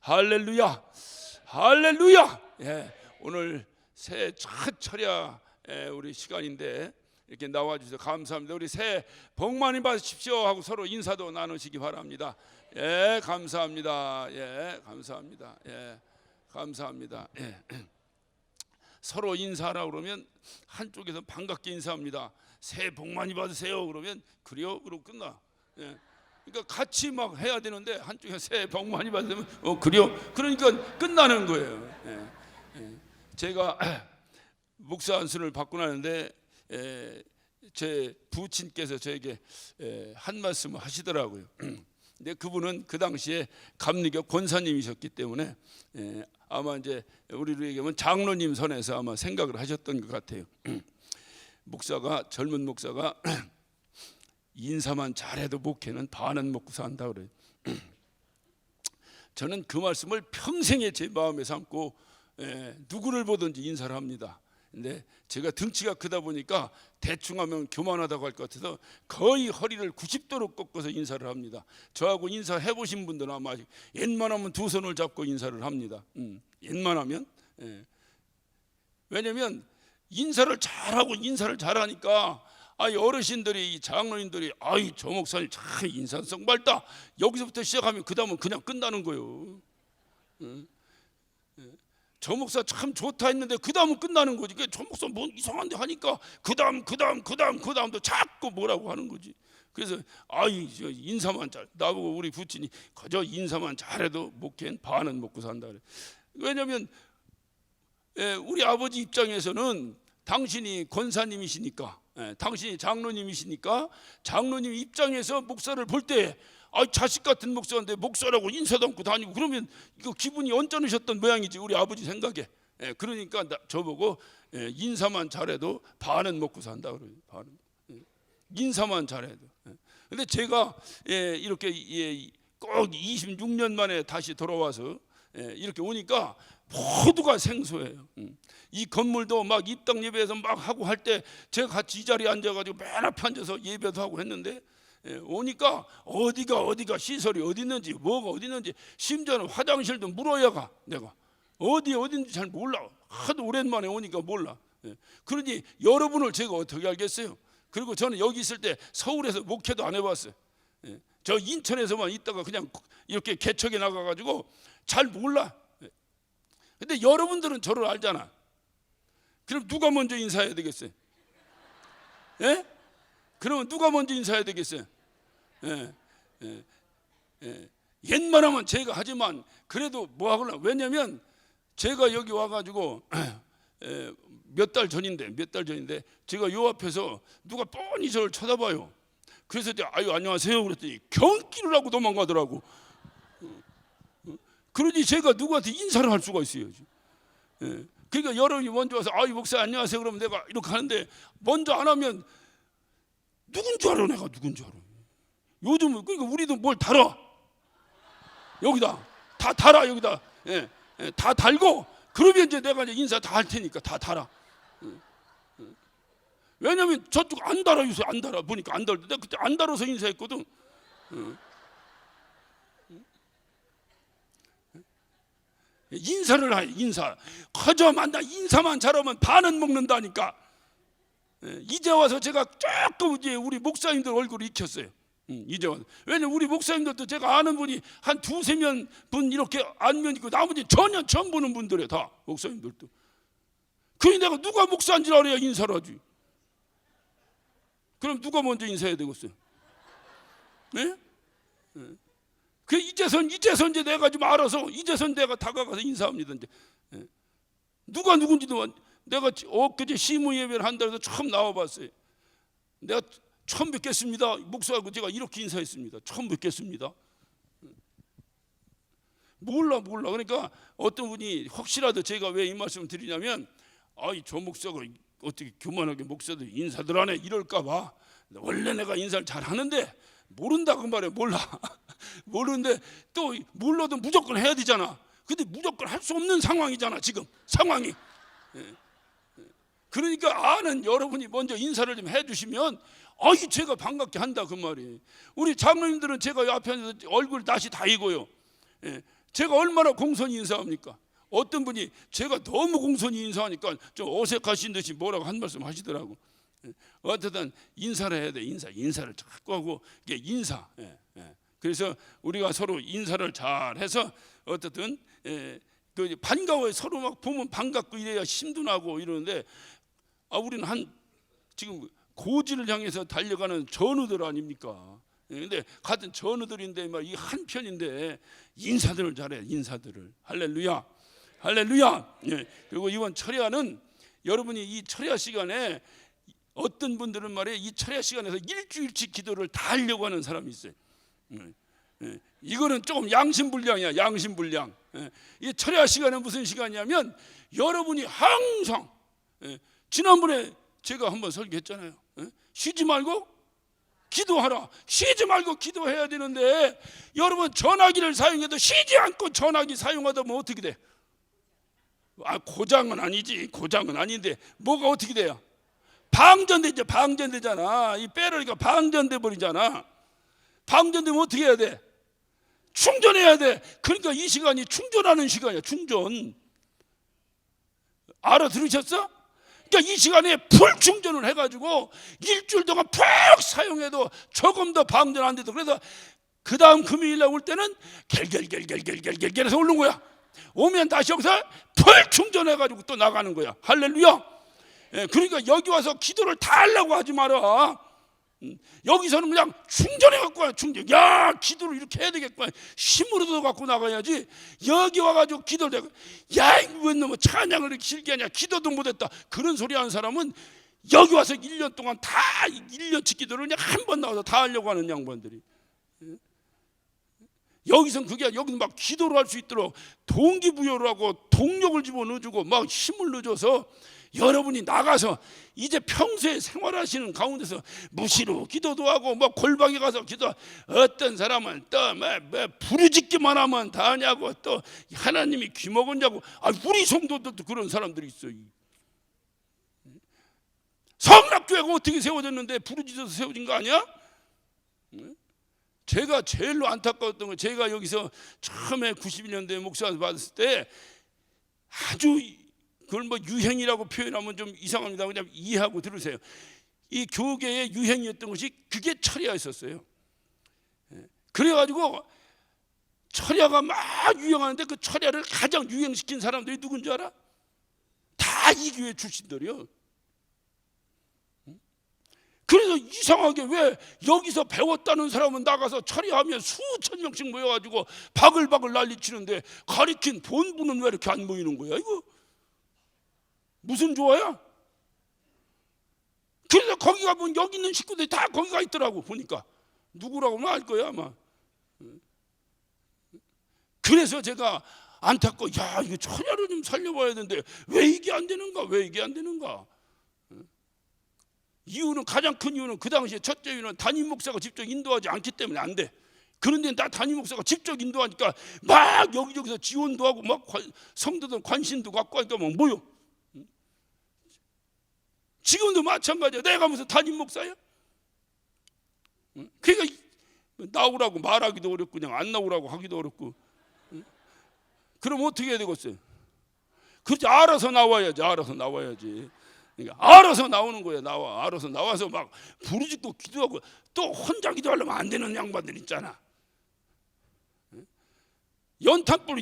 할렐루야, 할렐루야. 예, 오늘 새해 첫 철야 우리 시간인데 이렇게 나와주셔서 감사합니다. 우리 새해 복 많이 받으십시오 하고 서로 인사도 나누시기 바랍니다. 예, 감사합니다. 예, 감사합니다. 예, 감사합니다. 예. 서로 인사하라고 그러면 한쪽에서 반갑게 인사합니다. 새해 복 많이 받으세요 그러면 그래요? 그러고 끝나. 예. 그러니까 같이 막 해야 되는데 한쪽에 새해 복 많이 받으면 그래요? 그러니까 끝나는 거예요. 예. 예. 제가 목사 안수를 받고 나는데 제 부친께서 저에게 한 말씀을 하시더라고요. 근데 그분은 그 당시에 감리교 권사님이셨기 때문에 아마 이제 우리로 얘기하면 장로님 선에서 아마 생각을 하셨던 것 같아요. 젊은 목사가 인사만 잘해도 목회는 반은 먹고 산다 그래요. 저는 그 말씀을 평생에 제 마음에 삼고 누구를 보든지 인사를 합니다. 근데 제가 등치가 크다 보니까 대충 하면 교만하다고 할 것 같아서 거의 허리를 90도로 꺾어서 인사를 합니다. 저하고 인사해 보신 분들은 아마 웬만하면 두 손을 잡고 인사를 합니다. 웬만하면. 왜냐면 인사를 잘하고 인사를 잘하니까 어르신들이, 장로님들이 저 목사님 참 인사성 밝다, 여기서부터 시작하면 그 다음은 그냥 끝나는 거예요. 저 목사 참 좋다 했는데 그 다음은 끝나는 거지. 저 목사 뭐 이상한데 하니까 그 다음도 자꾸 뭐라고 하는 거지. 그래서 인사만 나보고 우리 부친이 그저 인사만 잘해도 목회는 반은 먹고 산다 그래. 왜냐면 우리 아버지 입장에서는 당신이 권사님이시니까, 당신이 장로님이시니까 장로님 입장에서 목사를 볼 때 자식 같은 목사인데 목사라고 인사도 않고 다니고 그러면 이거 기분이 언짢으셨던 모양이지, 우리 아버지 생각에. 그러니까 저보고 인사만 잘해도 반은 먹고 산다 그래요. 반은. 인사만 잘해도. 근데 제가 이렇게 꼭 26년 만에 다시 돌아와서 이렇게 오니까 모두가 생소해요. 이 건물도 막 입당 예배에서 막 하고 할 때 제가 같이 이 자리에 앉아가지고 맨 앞에 앉아서 예배도 하고 했는데 오니까 어디가 시설이 어디 있는지 뭐가 어디 있는지, 심지어는 화장실도 물어야 가. 내가 어딘지 잘 몰라. 하도 오랜만에 오니까 몰라. 그러니 여러분을 제가 어떻게 알겠어요? 그리고 저는 여기 있을 때 서울에서 목회도 안 해봤어요. 저 인천에서만 있다가 그냥 이렇게 개척에 나가가지고 잘 몰라. 근데 여러분들은 저를 알잖아. 그럼 누가 먼저 인사해야 되겠어요? 예? 그러면 누가 먼저 인사해야 되겠어요? 웬만하면 제가 하지만 그래도 뭐 하거나. 왜냐면 제가 여기 와가지고 몇 달 전인데 제가 요 앞에서 누가 뻔히 저를 쳐다봐요. 그래서 안녕하세요 그랬더니 경기를 하고 도망가더라고. 그러니 제가 누구한테 인사를 할 수가 있어요. 그러니까 여러분이 먼저 와서 목사 안녕하세요 그러면 내가 이렇게 하는데 먼저 안 하면 누군 줄 알아? 내가 누군 줄 알아? 요즘은 그러니까 우리도 뭘 달아. 여기다 다 달아. 여기다 다 달고 그러면 이제 내가 이제 인사 다 할 테니까 다 달아. 왜냐면 저쪽 안 달아. 요새 안 달아. 보니까 안 달아. 내가 그때 안 달아서 인사했거든. 인사를 해. 인사 커져 만나. 인사만 잘하면 반은 먹는다니까. 이제 와서 제가 조금 이제 우리 목사님들 얼굴을 익혔어요. 이제 와서. 왜냐면 우리 목사님들도 제가 아는 분이 한 두세 분 이렇게 안면 있고 나머지 전혀 처음 보는 분들이에요. 다 목사님들도. 그러니 내가 누가 목사인 줄 알아야 인사를 하지. 그럼 누가 먼저 인사해야 되겠어요? 네? 그 이제선 이제 내가 좀 알아서 이제선 내가 다가가서 인사합니다. 이제 누가 누군지도 내가 엊그제 시무 예배를 한다 해서 처음 나와봤어요. 내가 처음 뵙겠습니다. 목사하고 제가 이렇게 인사했습니다. 처음 뵙겠습니다. 몰라. 그러니까 어떤 분이 혹시라도 제가 왜 이 말씀을 드리냐면 저 목사가 어떻게 교만하게 목사들 인사들 하네 이럴까 봐. 원래 내가 인사를 잘 하는데 모른다고 말해. 몰라. 모르는데 또 몰라도 무조건 해야 되잖아. 근데 무조건 할 수 없는 상황이잖아 지금 상황이. 그러니까 아는 여러분이 먼저 인사를 좀 해주시면 제가 반갑게 한다 그 말이에요. 우리 장로님들은 제가 앞에 앉아서 얼굴 낯이 다이고요. 제가 얼마나 공손히 인사합니까? 어떤 분이 제가 너무 공손히 인사하니까 좀 어색하신 듯이 뭐라고 한 말씀 하시더라고. 어쨌든 인사를 해야 돼. 인사를 자꾸 하고 이게 인사. 그래서 우리가 서로 인사를 잘 해서 어쨌든 그 반가워요. 서로 막 보면 반갑고 이래야 힘도 나고 이러는데, 우리는 지금 고지를 향해서 달려가는 전우들 아닙니까? 근데 같은 전우들인데 막 이 한 편인데 인사들을 잘해. 인사들을. 할렐루야. 할렐루야. 그리고 이번 철야는 여러분이 이 철야 시간에 어떤 분들은 말이에요, 이 철야 시간에서 일주일치 기도를 다 하려고 하는 사람이 있어요. 이거는 조금 양심불량이야. 양심불량. 이 철야 시간은 무슨 시간이냐면 여러분이 항상, 지난번에 제가 한번 설교했잖아요. 쉬지 말고 기도하라. 쉬지 말고 기도해야 되는데 여러분 전화기를 사용해도 쉬지 않고 전화기 사용하다 보면 어떻게 돼? 고장은 아니지. 고장은 아닌데 뭐가 어떻게 돼요? 방전되죠. 방전되잖아. 이 배터리가 방전돼 버리잖아. 방전되면 어떻게 해야 돼? 충전해야 돼. 그러니까 이 시간이 충전하는 시간이야. 충전. 알아들으셨어? 그러니까 이 시간에 풀 충전을 해가지고 일주일 동안 푹 사용해도 조금 더 방전 안 돼도, 그래서 그 다음 금요일에 올 때는 겔겔겔겔겔겔겔해서 오는 거야. 오면 다시 여기서 풀 충전해가지고 또 나가는 거야. 할렐루야. 그러니까 여기 와서 기도를 다 하려고 하지 마라. 여기서는 그냥 충전해 갖고 와. 충전. 야, 기도를 이렇게 해야 되겠구나. 힘으로도 갖고 나가야지. 여기 와가지고 기도를 하고, 야, 왜 너무 찬양을 이렇게 길게 하냐, 기도도 못했다, 그런 소리 하는 사람은 여기 와서 1년 동안 다 1년치 기도를 그냥 한 번 나와서 다 하려고 하는 양반들이. 여기선 그게 아니라 여기는 막 기도를 할 수 있도록 동기부여를 하고 동력을 집어넣어주고 막 힘을 넣어줘서 여러분이 나가서 이제 평소에 생활하시는 가운데서 무시로 기도도 하고 뭐 골방에 가서 기도, 어떤 사람은 또 뭐 부르짖기만 하면 다 하냐고, 또 하나님이 귀먹었냐고. 우리 성도들도 그런 사람들이 있어요. 성락교회가 어떻게 세워졌는데 부르짖어서 세워진 거 아니야? 제가 제일로 안타까웠던 건, 제가 여기서 처음에 91년도에 목사 받았을 때 아주, 그걸 뭐 유행이라고 표현하면 좀 이상합니다. 그냥 이해하고 들으세요. 이 교계의 유행이었던 것이 그게 철야였었어요. 그래가지고 철야가 막 유행하는데 그 철야를 가장 유행시킨 사람들이 누군지 알아? 다 이 교회 출신들이요. 그래서 이상하게 왜 여기서 배웠다는 사람은 나가서 철야하면 수천 명씩 모여가지고 바글바글 난리치는데 가리킨 본부는 왜 이렇게 안 모이는 거야? 이거 무슨 조화야? 그래서 거기 가보면 여기 있는 식구들이 다 거기가 있더라고. 보니까 누구라고는 알 거야 아마. 그래서 제가 안타까워, 야, 이거 철야를 좀 살려봐야 되는데 왜 이게 안 되는가? 왜 이게 안 되는가? 이유는, 가장 큰 이유는, 그 당시에 첫째 이유는 담임 목사가 직접 인도하지 않기 때문에 안 돼. 그런데 나 담임 목사가 직접 인도하니까 막 여기저기서 지원도 하고 막 성도들 관심도 갖고 하니까 막 모여. 지금도 마찬가지야. 내가 무슨 담임 목사야? 그러니까 나오라고 말하기도 어렵고 그냥 안 나오라고 하기도 어렵고. 그럼 어떻게 해야 되겠어요? 그렇지, 알아서 나와야지. 알아서 나와야지. 그러니까 알아서 나오는 거야. 알아서 나와서 막 부르짖고 기도하고. 또 혼자 기도하려면 안 되는 양반들 있잖아. 연탄불이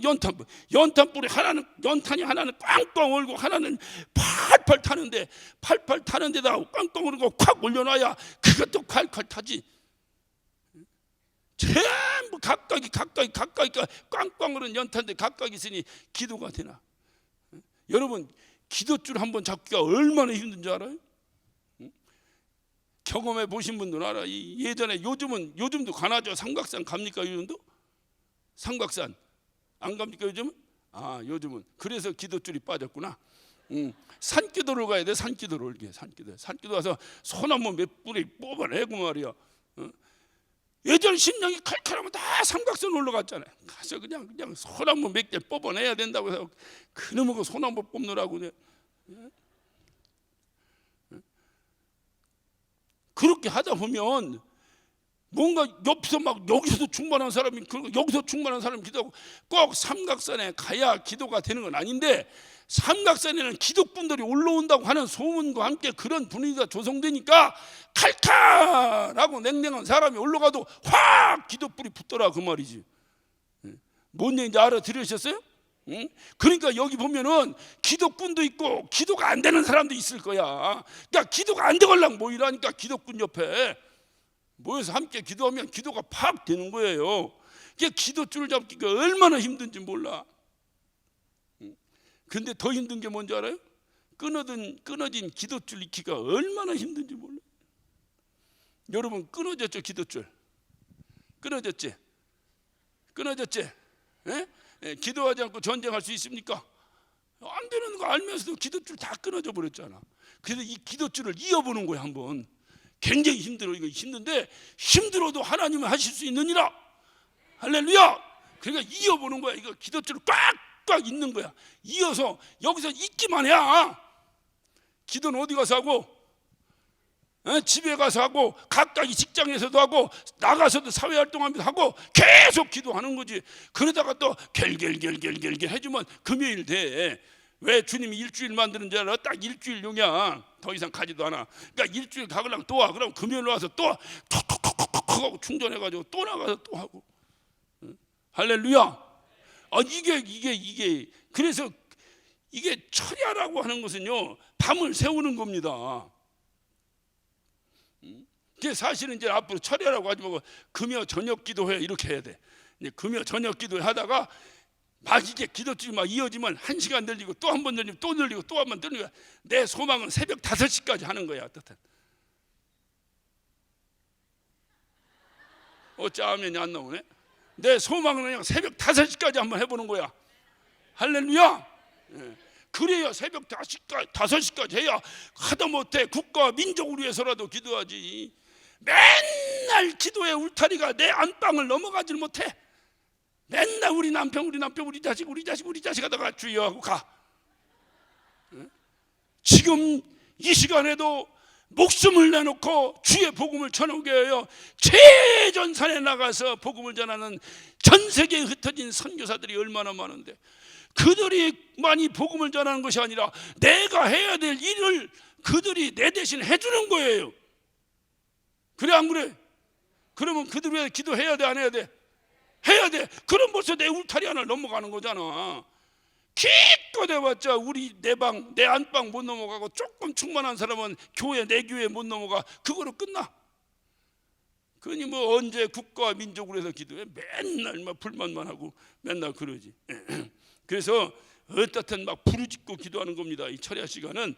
하나는, 연탄이 하나는 꽝꽝 얼고 하나는 팔팔 타는데, 팔팔 타는 데다 꽝꽝 얼고 콱 올려놔야 그것도 콸콸 타지. 전부 각각이 꽝꽝 얼은 연탄인데 각각 있으니 기도가 되나? 여러분, 기도줄 한번 잡기가 얼마나 힘든 줄 알아요? 경험해 보신 분들은 알아. 예전에, 요즘도 가나죠. 삼각산 갑니까? 요즘도? 삼각산 안 갑니까 요즘은? 요즘은 그래서 기도줄이 빠졌구나. 산기도를 가야 돼. 산기도를. 산기도 가서 소나무 몇 뿌리 뽑아내고 말이야. 예전 심령이 칼칼하면 다 삼각산 올라갔잖아요. 가서 그냥 소나무 몇 개 뽑아내야 된다고 해서 그놈의 소나무 뽑느라고. 그렇게 하다 보면 뭔가 옆에서 막 여기서도 충만한 사람이 여기서 충만한 사람이 기도하고 꼭 삼각산에 가야 기도가 되는 건 아닌데, 삼각산에는 기독분들이 올라온다고 하는 소문과 함께 그런 분위기가 조성되니까 칼칼하고 냉랭한 사람이 올라가도 확 기도불이 붙더라 그 말이지. 뭔 얘기인지 알아들으셨어요? 응? 그러니까 여기 보면은 기독군도 있고 기도가 안 되는 사람도 있을 거야. 그러니까 기도가 안 되걸랑 모이라니까 기독군 옆에 모여서 함께 기도하면 기도가 팍 되는 거예요. 이게 기도줄 잡기가 얼마나 힘든지 몰라. 근데 더 힘든 게 뭔지 알아요? 끊어진 기도줄 익히기가 얼마나 힘든지 몰라. 여러분 끊어졌죠? 기도줄 끊어졌지? 예? 기도하지 않고 전쟁할 수 있습니까? 안 되는 거 알면서도 기도줄 다 끊어져 버렸잖아. 그래서 이 기도줄을 이어보는 거야 한번. 굉장히 힘들어. 이거 힘든데 힘들어도 하나님은 하실 수 있느니라. 할렐루야. 그러니까 이어보는 거야. 이거 기도줄을 꽉꽉 잇는 거야. 이어서 여기서 있기만 해야. 기도는 어디 가서 하고? 집에 가서 하고, 각각이 직장에서도 하고, 나가서도 사회활동하면서 하고, 계속 기도하는 거지. 그러다가 또 결결결결결 해주면 금요일 돼. 왜 주님이 일주일 만드는 줄 알아? 딱 일주일용이야. 더 이상 가지도 않아. 그러니까 일주일 가거랑 또 와. 그럼 금요일 와서 또 톡톡톡톡 하고 충전해가지고 또 나가서 또 하고. 할렐루야. 이게 그래서 이게 철야라고 하는 것은요, 밤을 세우는 겁니다. 그게 사실은 이제 앞으로 철야라고 하지 말고 금요 저녁 기도회 이렇게 해야 돼. 이제 금요 저녁 기도회 하다가 막 이게 기도줄이 막 이어지면 1시간 늘리고 또 한 번 늘리고 또 늘리고 또 한 번 늘리고. 내 소망은 새벽 5시까지 하는 거야. 어떻든 짜면이 안 나오네. 내 소망은 그냥 새벽 5시까지 한번 해보는 거야. 할렐루야. 그래야 새벽 5시까지 해야 하다못해 국가와 민족을 위해서라도 기도하지. 맨날 기도의 울타리가 내 안방을 넘어가질 못해. 맨날 우리 남편 우리 자식 하다가 주여 하고 가. 지금 이 시간에도 목숨을 내놓고 주의 복음을 전하게 하여 최전선에 나가서 복음을 전하는 전 세계에 흩어진 선교사들이 얼마나 많은데, 그들이 많이 복음을 전하는 것이 아니라 내가 해야 될 일을 그들이 내 대신 해주는 거예요. 그래 안 그래? 그러면 그들 위해 기도해야 돼 안 해야 돼? 해야 돼. 그럼 벌써 내 울타리 하나 넘어가는 거잖아. 기껏 해봤자 우리 내 방 내 안방 못 넘어가고 조금 충만한 사람은 내 교회 못 넘어가. 그거로 끝나. 그니 뭐 언제 국가와 민족을 해서 기도해? 맨날 막 불만만 하고 맨날 그러지. 그래서 어떻든 막 부르짖고 기도하는 겁니다. 이 철야 시간은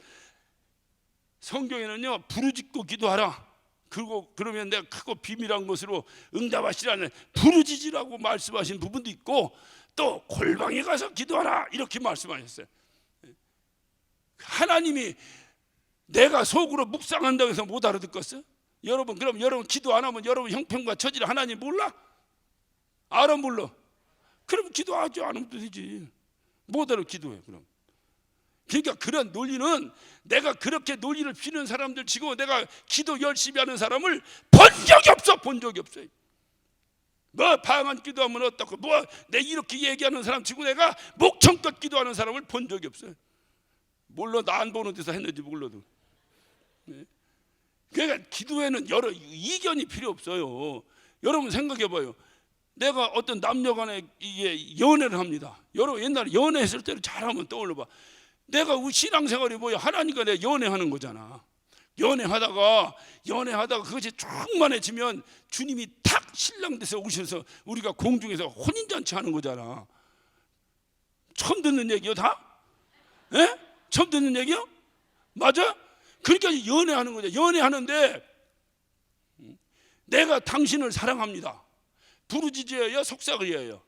성경에는요, 부르짖고 기도하라. 그리고 그러면 내가 크고 비밀한 것으로 응답하시라는 부르짖으라고 말씀하신 부분도 있고, 또 골방에 가서 기도하라 이렇게 말씀하셨어요. 하나님이 내가 속으로 묵상한다고 해서 못 알아듣겠어요? 여러분, 그럼 여러분 기도 안 하면 여러분 형편과 처지를 하나님 몰라? 알아 몰라? 그럼 기도하지 않으면 되지. 못 알아 기도해 그럼. 그러니까 그런 논리는, 내가 그렇게 논리를 피는 사람들 치고 내가 기도 열심히 하는 사람을 본 적이 없어요. 뭐 방한 기도하면 어떻고 뭐 내 이렇게 얘기하는 사람 치고 내가 목청껏 기도하는 사람을 본 적이 없어요. 물론 나 안 보는 데서 했는지 몰라도. 그러니까 기도에는 여러 이견이 필요 없어요. 여러분 생각해 봐요. 내가 어떤 남녀간에 연애를 합니다. 여러분 옛날에 연애했을 때를 잘하면 떠올려 봐. 내가 우리 신앙생활이 뭐야? 하나님과 내가 연애하는 거잖아. 연애하다가 그것이 충만해지면 주님이 탁 신랑 돼서 오셔서 우리가 공중에서 혼인잔치 하는 거잖아. 처음 듣는 얘기요 다? 예? 처음 듣는 얘기요? 맞아? 그러니까 연애하는 거죠. 연애하는데 내가 당신을 사랑합니다. 부르짖어야 속삭여야.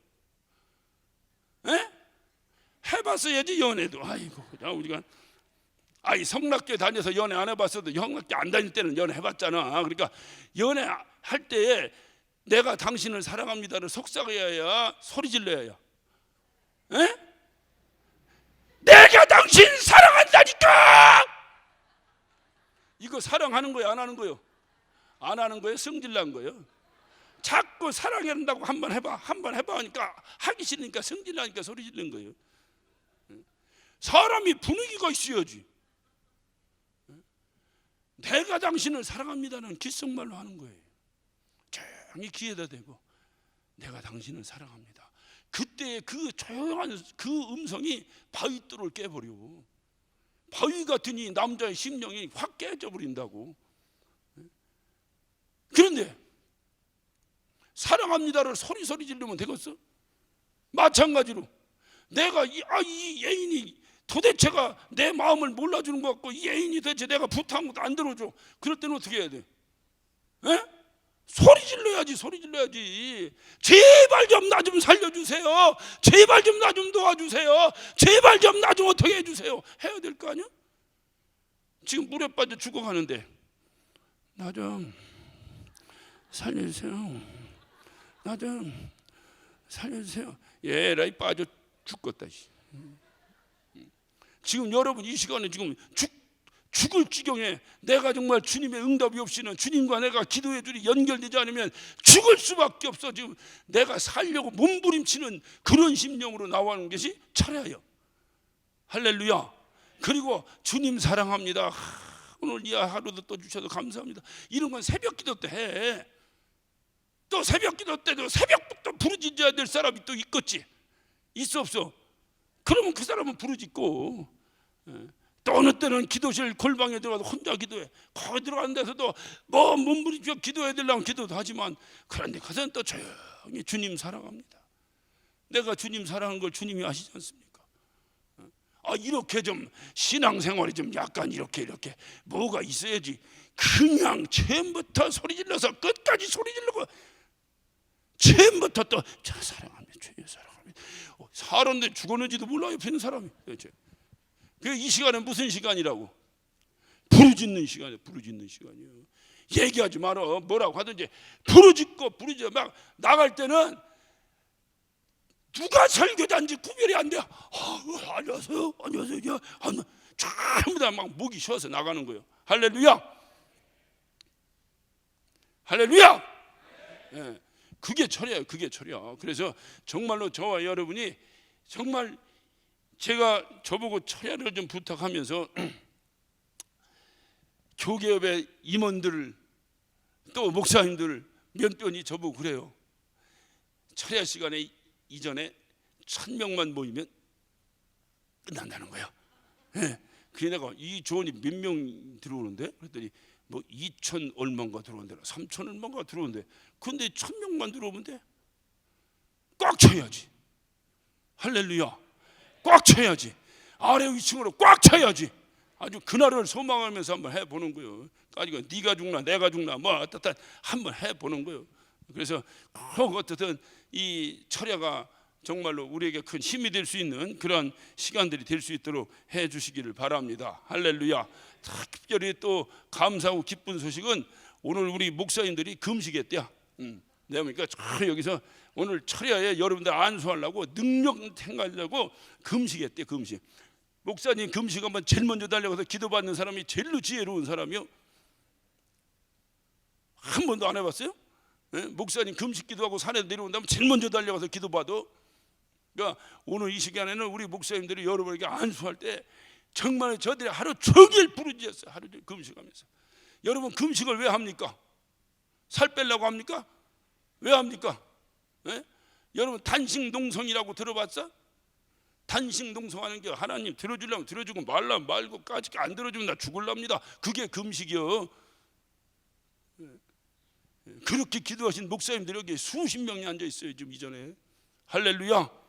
예? 해봤어야지 연애도. 아이고 그냥 우리가 성락교회 다녀서 연애 안 해봤어도 성락교 안 다닐 때는 연애 해봤잖아. 그러니까 연애할 때에 내가 당신을 사랑합니다를 속삭여야 소리 질러야. 에? 내가 당신 사랑한다니까. 이거 사랑하는 거야 안 하는 거요? 안 하는 거예요? 성질난 거예요? 자꾸 사랑해야 한다고 한번 해봐 하니까 하기 싫으니까 성질나니까 소리 지르는 거예요. 사람이 분위기가 있어야지. 내가 당신을 사랑합니다는 귓속말로 하는 거예요. 조용히 귀에다 대고 내가 당신을 사랑합니다. 그때 그 조용한 그 음성이 바위돌을 깨버려. 바위 같은 이 남자의 심령이 확 깨져 버린다고. 그런데 사랑합니다를 소리 지르면 되겠어? 마찬가지로 내가 이 애인이 도대체가 내 마음을 몰라주는 것 같고 이 애인이 도대체 내가 부탁한 것도 안 들어줘. 그럴 때는 어떻게 해야 돼? 에? 소리 질러야지. 제발 좀 나 좀 살려주세요. 제발 좀 나 좀 도와주세요. 제발 좀 나 좀 어떻게 해주세요. 해야 될 거 아니야? 지금 물에 빠져 죽어가는데 나 좀 살려주세요. 나 좀 살려주세요. 에라이 빠져 죽겠다. 지금 여러분 이 시간에 지금 죽을 지경에 내가 정말 주님의 응답이 없이는 주님과 내가 기도의 줄이 연결되지 않으면 죽을 수밖에 없어. 지금 내가 살려고 몸부림치는 그런 심령으로 나오는 것이 철야예요. 할렐루야. 그리고 주님 사랑합니다. 오늘 이 하루도 또 주셔서 감사합니다. 이런 건 새벽 기도 때 해. 또 새벽 기도 때도 새벽부터 부르짖어야 될 사람이 또 있겠지. 있어 없어? 그러면 그 사람은 부르짖고, 또 어느 때는 기도실 골방에 들어가서 혼자 기도해. 거기 들어가는 데서도 뭐 몸부림쳐 기도해야 되려면 기도도 하지만 그런데 가서는 또 조용히 주님 사랑합니다. 내가 주님 사랑하는 걸 주님이 아시지 않습니까? 이렇게 좀 신앙생활이 좀 약간 이렇게 뭐가 있어야지. 그냥 처음부터 소리 질러서 끝까지 소리 지르고 처음부터 또 저 사랑합니다, 주님 사랑합니다. 사람들 죽었는지도 몰라 옆에 있는 사람이. 이 시간은 무슨 시간이라고? 부르짖는 시간이에요. 부르짖는 시간이에요. 얘기하지 말아. 뭐라고 하든지 부르짖고 막 나갈 때는 누가 설교자인지 구별이 안 돼. 안녕하세요. 전부 다 막 목이 쉬어서 나가는 거예요. 할렐루야. 네. 그게 철이에요. 그게 철이야. 그래서 정말로 저와 여러분이 정말 제가 저보고 철야를 좀 부탁하면서 교계협의 임원들 또 목사님들 몇 분이 저보고 그래요. 철야 시간에 이전에 1000명만 모이면 끝난다는 거야. 네. 그게 내가 이 조언이 몇 명 들어오는데? 그랬더니 뭐 2000 얼마인가 들어온대, 3000 얼마인가 들어온대. 근데 1000명만 들어오면 돼? 꽉 차야지. 할렐루야. 꽉 차야지. 아래 위층으로 꽉 차야지. 아주 그날을 소망하면서 한번 해보는 거예요. 그러니까 네가 죽나 내가 죽나 뭐 어떻든 한번 해보는 거예요. 그래서 어떻든 이 철야가 정말로 우리에게 큰 힘이 될 수 있는 그런 시간들이 될 수 있도록 해주시기를 바랍니다. 할렐루야. 특별히 또 감사하고 기쁜 소식은 오늘 우리 목사님들이 금식했대요. 내가 보니까 여기서 오늘 철야에 여러분들 안수하려고 능력 행하려고 금식했대. 금식. 목사님 금식 한번 제일 먼저 달려가서 기도받는 사람이 제일로 지혜로운 사람이요. 한 번도 안 해봤어요? 네? 목사님 금식 기도하고 산에 내려온다면 제일 먼저 달려가서 기도받아. 그러니까 오늘 이 시간에는 우리 목사님들이 여러분에게 안수할 때 정말 저들이 하루 종일 부르짖었어요. 하루 종일 금식하면서. 여러분 금식을 왜 합니까? 살 빼려고 합니까? 왜 합니까? 네? 여러분 단식농성이라고 들어봤어? 단식농성하는 게 하나님 들어주려면 들어주고 말라면 말고까지 안 들어주면 나 죽을랍니다. 그게 금식이요. 그렇게 기도하신 목사님들이 여기 수십 명이 앉아 있어요. 지금 이전에. 할렐루야.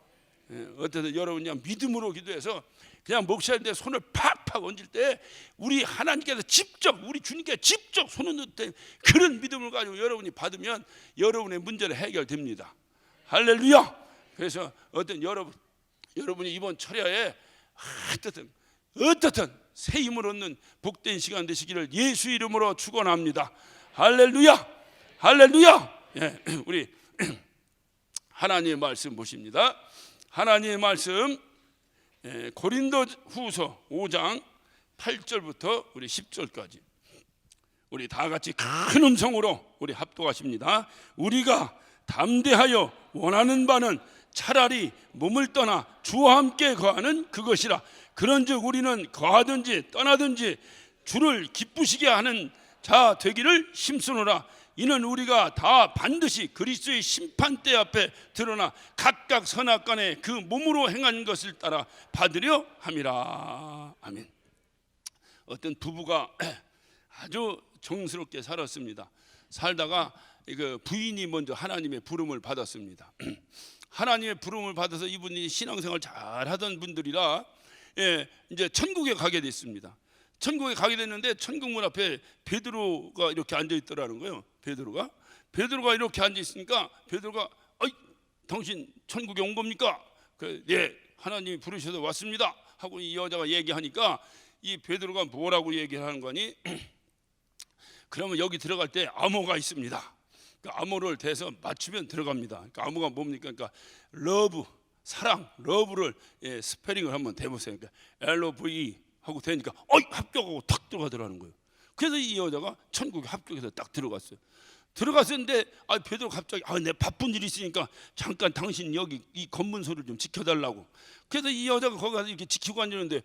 어쨌든 여러분 그냥 믿음으로 기도해서 그냥 목사님들 손을 팍팍 얹을 때 우리 하나님께서 직접 우리 주님께 직접 손을 넣을 때 그런 믿음을 가지고 여러분이 받으면 여러분의 문제는 해결됩니다. 할렐루야. 그래서 어떤 여러분이 이번 철야에 어떻든 새 힘을 얻는 복된 시간 되시기를 예수 이름으로 축원합니다. 할렐루야. 할렐루야. 예, 우리 하나님의 말씀 보십니다. 하나님의 말씀 고린도후서 5장 8절부터 우리 10절까지. 우리 다 같이 큰 음성으로 우리 합독하십니다. 우리가 담대하여 원하는 바는 차라리 몸을 떠나 주와 함께 거하는 그것이라. 그런즉 우리는 거하든지 떠나든지 주를 기쁘시게 하는 자 되기를 힘쓰노라. 이는 우리가 다 반드시 그리스도의 심판대 앞에 드러나 각각 선악간에 그 몸으로 행한 것을 따라 받으려 함이라. 아멘. 어떤 부부가 아주 정스럽게 살았습니다. 살다가 부인이 먼저 하나님의 부름을 받았습니다. 하나님의 부름을 받아서 이분이 신앙생활 잘하던 분들이라 이제 천국에 가게 됐습니다. 천국에 가게 됐는데 천국 문 앞에 베드로가 이렇게 앉아 있더라는 거예요. 베드로가 이렇게 앉아 있으니까 베드로가 당신 천국에 온 겁니까? 예, 하나님이 부르셔서 왔습니다 하고 이 여자가 얘기하니까 이 베드로가 뭐라고 얘기하는 거니? 그러면 여기 들어갈 때 암호가 있습니다. 그 암호를 대서 맞추면 들어갑니다. 그 암호가 뭡니까? 그러니까 러브, 사랑, 러브를 스페링을 한번 대보세요. 그러니까 LOVE 하고 되니까 합격하고 탁 들어가더라는 거예요. 그래서 이 여자가 천국에 합격해서 딱 들어갔어요. 들어갔었는데 베드로 갑자기 내 바쁜 일이 있으니까 잠깐 당신 여기 이 검문소를 좀 지켜달라고. 그래서 이 여자가 거기 가서 이렇게 지키고 앉았는데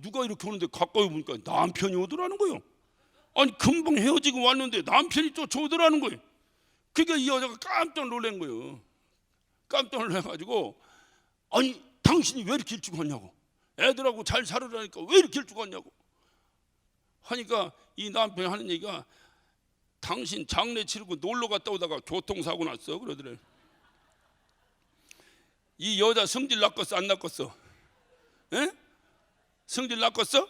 누가 이렇게 오는데 가까이 보니까 남편이 오더라는 거예요. 금방 헤어지고 왔는데 남편이 쫓아오더라는 거예요. 그러니까 이 여자가 깜짝 놀란 거예요. 깜짝 놀라가지고 당신이 왜 이렇게 일찍 왔냐고, 애들하고 잘 살으라니까 왜 이렇게 일찍 왔냐고 하니까 이 남편이 하는 얘기가 당신 장례 치르고 놀러 갔다 오다가 교통사고 났어 그러더래. 이 여자 성질 낚았어 안 낚았어? 에? 성질 낚았어?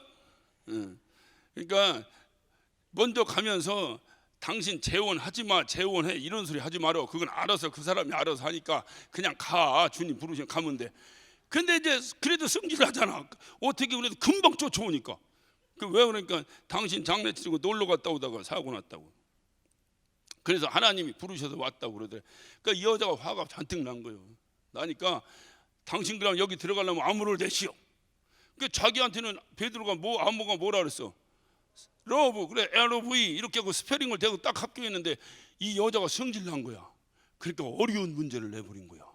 그러니까 먼저 가면서 당신 재혼하지 마, 재혼해 이런 소리 하지 마라. 그건 알아서 그 사람이 알아서 하니까 그냥 가, 주님 부르시면 가면 돼. 근데 이제 그래도 성질하잖아. 어떻게 그래도 금방 쫓아오니까. 왜 그러니까 당신 장례 치르고 놀러 갔다 오다가 사고 났다고. 그래서 하나님이 부르셔서 왔다고 그러더래. 그러니까 이 여자가 화가 잔뜩 난 거예요. 나니까 당신 그럼 여기 들어가려면 암호를 대시오. 그러니까 자기한테는 베드로가 암호가 뭐라 그랬어? 러브, 그래 LOVE 이렇게 하고 스페링을 대고 딱 합격했는데 이 여자가 성질 난 거야. 그러니까 어려운 문제를 내버린 거야.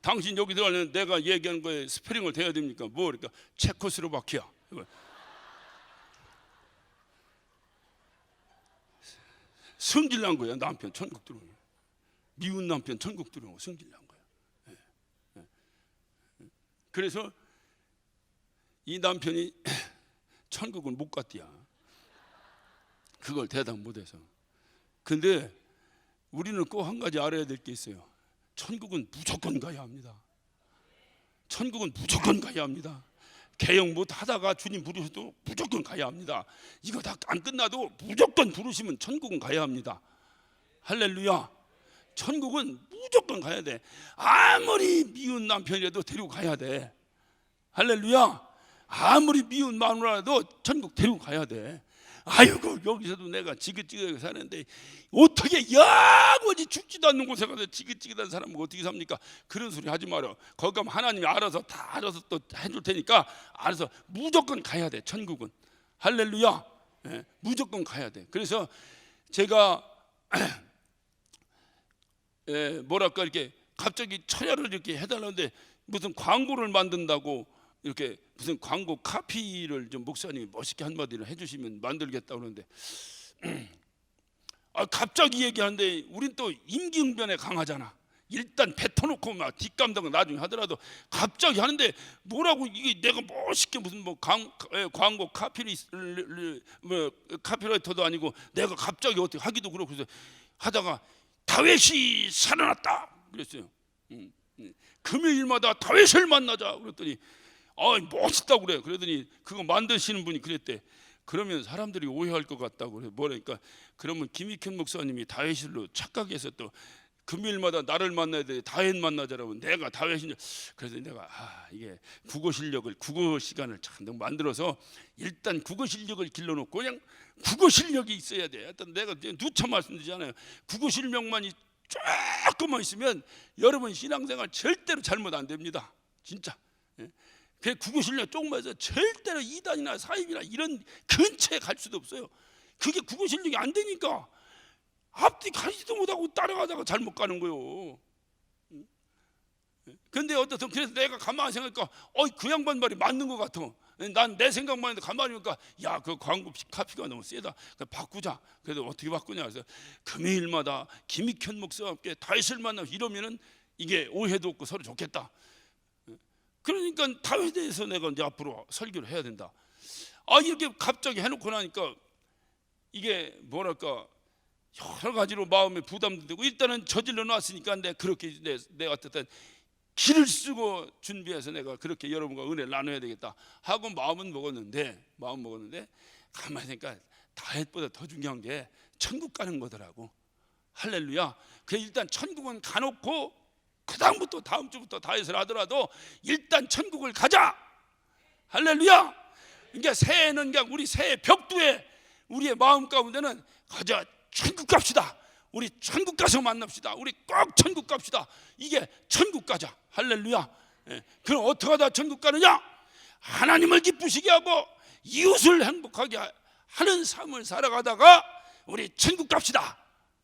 당신 여기 들어가려면 내가 얘기하는 거에 스페링을 대야 됩니까? 그러니까 체코스로바키아. 성질 난 거야. 남편 천국 들어오는, 미운 남편 천국 들어오는 성질 난 거야. 그래서 이 남편이 천국을 못 갔디야. 그걸 대답 못해서. 근데 우리는 꼭 한 가지 알아야 될 게 있어요. 천국은 무조건 가야 합니다. 천국은 무조건 가야 합니다. 개혁 못 하다가 주님 부르셔도 무조건 가야 합니다. 이거 다 안 끝나도 무조건 부르시면 천국은 가야 합니다. 할렐루야. 천국은 무조건 가야 돼. 아무리 미운 남편이라도 데리고 가야 돼. 할렐루야. 아무리 미운 마누라라도 천국 데리고 가야 돼. 아이고 여기서도 내가 지긋지긋하게 사는데 어떻게 영원히 죽지도 않는 곳에 가서 지긋지긋한 사람은 어떻게 삽니까? 그런 소리 하지 마라. 거기 가면 하나님이 알아서 또 해줄 테니까 알아서 무조건 가야 돼. 천국은. 할렐루야. 무조건 가야 돼. 그래서 제가 뭐랄까 이렇게 갑자기 철야를 이렇게 해달라는데 무슨 광고를 만든다고 이렇게 무슨 광고 카피를 좀 목사님이 멋있게 한마디를 해주시면 만들겠다고 그러는데 갑자기 얘기하는데 우린 또 임기응변에 강하잖아. 일단 뱉어놓고 막 뒷감당은 나중에 하더라도 갑자기 하는데 뭐라고 이게 내가 멋있게 무슨 광고 카피라이터도 아니고 내가 갑자기 어떻게 하기도 그렇고 그래서 하다가 다윗이 살아났다 그랬어요. 금요일마다 다윗을 만나자 그랬더니 멋있다고 그래. 그러더니 그거 만드시는 분이 그랬대. 그러면 사람들이 오해할 것 같다고 그래. 뭐라니까 그러면 김익현 목사님이 다윗으로 착각해서 또 금요일마다 나를 만나야 돼. 다윗 만나자라고 내가 다윗인. 그래서 내가 이게 국어 시간을 참 만들어서 일단 국어 실력을 길러놓고 그냥 국어 실력이 있어야 돼. 하여튼 내가 누차 말씀드리잖아요. 국어 실력만 조금만 있으면 여러분 신앙생활 절대로 잘못 안 됩니다. 진짜. 그 국어실력 조금만해서 절대로 이단이나 사입이나 이런 근처에 갈 수도 없어요. 그게 국어실력이 안 되니까 앞뒤 가지도 못하고 따라가다가 잘못 가는 거예요. 근데 어떻든 그래서 내가 가만히 생각하니까 그 양반 말이 맞는 것 같아. 난 내 생각만 해도 가만히 보니까 야, 그 광고 카피가 너무 세다. 바꾸자. 그래서 어떻게 바꾸냐. 그래서 금요일마다 김익현 목사와 함께 다윗을 만나 이러면은 이게 오해도 없고 서로 좋겠다. 그러니까 다윗에 대해서 내가 이제 앞으로 설교를 해야 된다. 이렇게 갑자기 해놓고 나니까 이게 뭐랄까 여러 가지로 마음에 부담도 되고 일단은 저질러 놨으니까 내가 그렇게 내가 어쨌든 길을 쓰고 준비해서 내가 그렇게 여러분과 은혜를 나눠야 되겠다 하고 마음은 먹었는데 가만히 생각하니까 다윗보다 더 중요한 게 천국 가는 거더라고. 할렐루야. 그래 일단 천국은 가놓고 그 다음부터 다음 주부터 다윗을 하더라도 일단 천국을 가자. 할렐루야. 그러니까 새해는 그냥 우리 새해 벽두에 우리의 마음 가운데는 가자, 천국 갑시다. 우리 천국 가서 만납시다. 우리 꼭 천국 갑시다. 이게 천국 가자. 할렐루야. 그럼 어떻게 하다 천국 가느냐? 하나님을 기쁘시게 하고 이웃을 행복하게 하는 삶을 살아가다가 우리 천국 갑시다.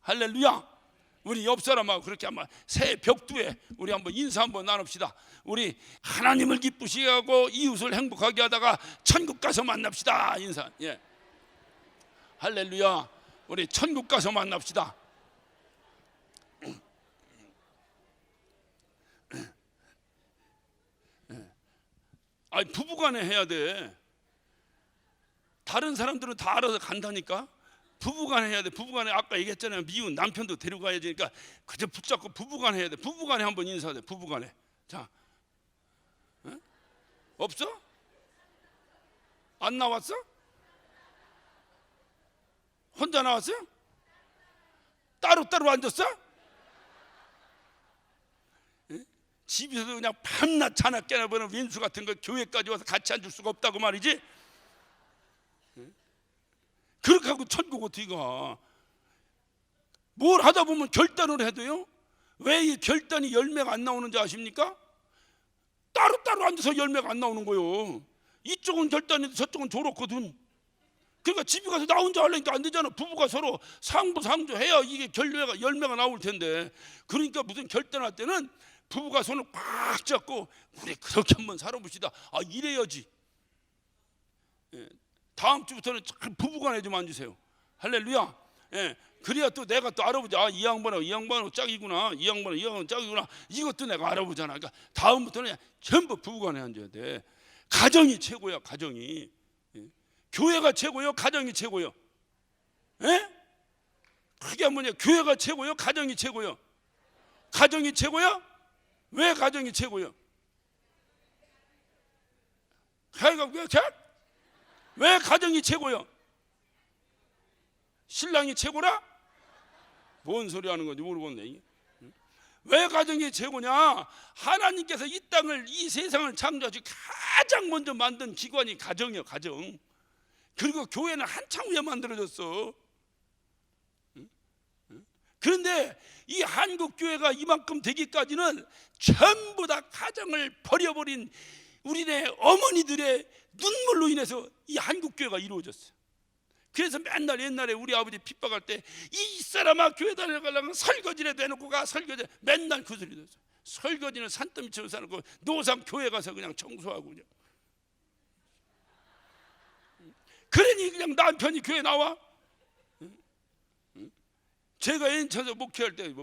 할렐루야. 우리 옆 사람하고 그렇게 한번 새해 벽두에 우리 한번 인사 한번 나눕시다. 우리 하나님을 기쁘시게 하고 이웃을 행복하게 하다가 천국 가서 만납시다. 인사. 예. 할렐루야. 우리 천국 가서 만납시다. 부부간에 해야 돼. 다른 사람들은 다 알아서 간다니까. 부부간에 해야 돼. 부부간에 아까 얘기했잖아요. 미운 남편도 데려가야 되니까 그저 붙잡고 부부간에 해야 돼. 부부간에 한번 인사돼. 부부간에. 자, 없어? 안 나왔어? 혼자 나왔어요? 따로따로 앉았어? 집에서도 그냥 밤낮 자나 깨나보는 왼수 같은 거 교회까지 와서 같이 앉을 수가 없다고 말이지. 그렇게 하고 천국 어떻게 가? 뭘 하다 보면 결단을 해도요. 왜 이 결단이 열매가 안 나오는지 아십니까? 따로따로 앉아서 열매가 안 나오는 거예요. 이쪽은 결단해도 저쪽은 조렇거든. 그러니까 집에 가서 나 혼자 하려니까 안 되잖아. 부부가 서로 상부상조해야 이게 열매가 나올 텐데. 그러니까 무슨 결단할 때는 부부가 손을 꽉 잡고 우리 그렇게 한번 살아봅시다. 이래야지. 다음 주부터는 부부간에 좀 앉으세요. 할렐루야. 그래야 또 내가 또 알아보자. 이 양반은 짝이구나. 이 양반은 짝이구나. 이것도 내가 알아보잖아. 그러니까 다음부터는 전부 부부간에 앉아야 돼. 가정이 최고야. 가정이. 교회가 최고요. 가정이 최고요. 그게 뭐냐? 교회가 최고요. 가정이 최고요. 가정이 최고요? 왜 가정이 최고요? 왜 가정이 최고요? 신랑이 최고라? 뭔 소리 하는 건지 모르겠네. 왜 가정이 최고냐? 하나님께서 이 땅을, 이 세상을 창조하시 가장 먼저 만든 기관이 가정이요. 가정. 그리고 교회는 한참 후에 만들어졌어. 그런데 이 한국 교회가 이만큼 되기까지는 전부 다 가정을 버려버린 우리네 어머니들의 눈물로 인해서 이 한국 교회가 이루어졌어요. 그래서 맨날 옛날에 우리 아버지 핍박할 때 이 사람아 교회 다녀가려면 설거지라도 해놓고 가. 설거지 맨날 그 소리 들었어요. 설거지는 산더미 치고 사놓고 노상 교회 가서 그냥 청소하고 그냥. 그러니 그냥 남편이 교회 나와. 제가 인천에서 목회할 때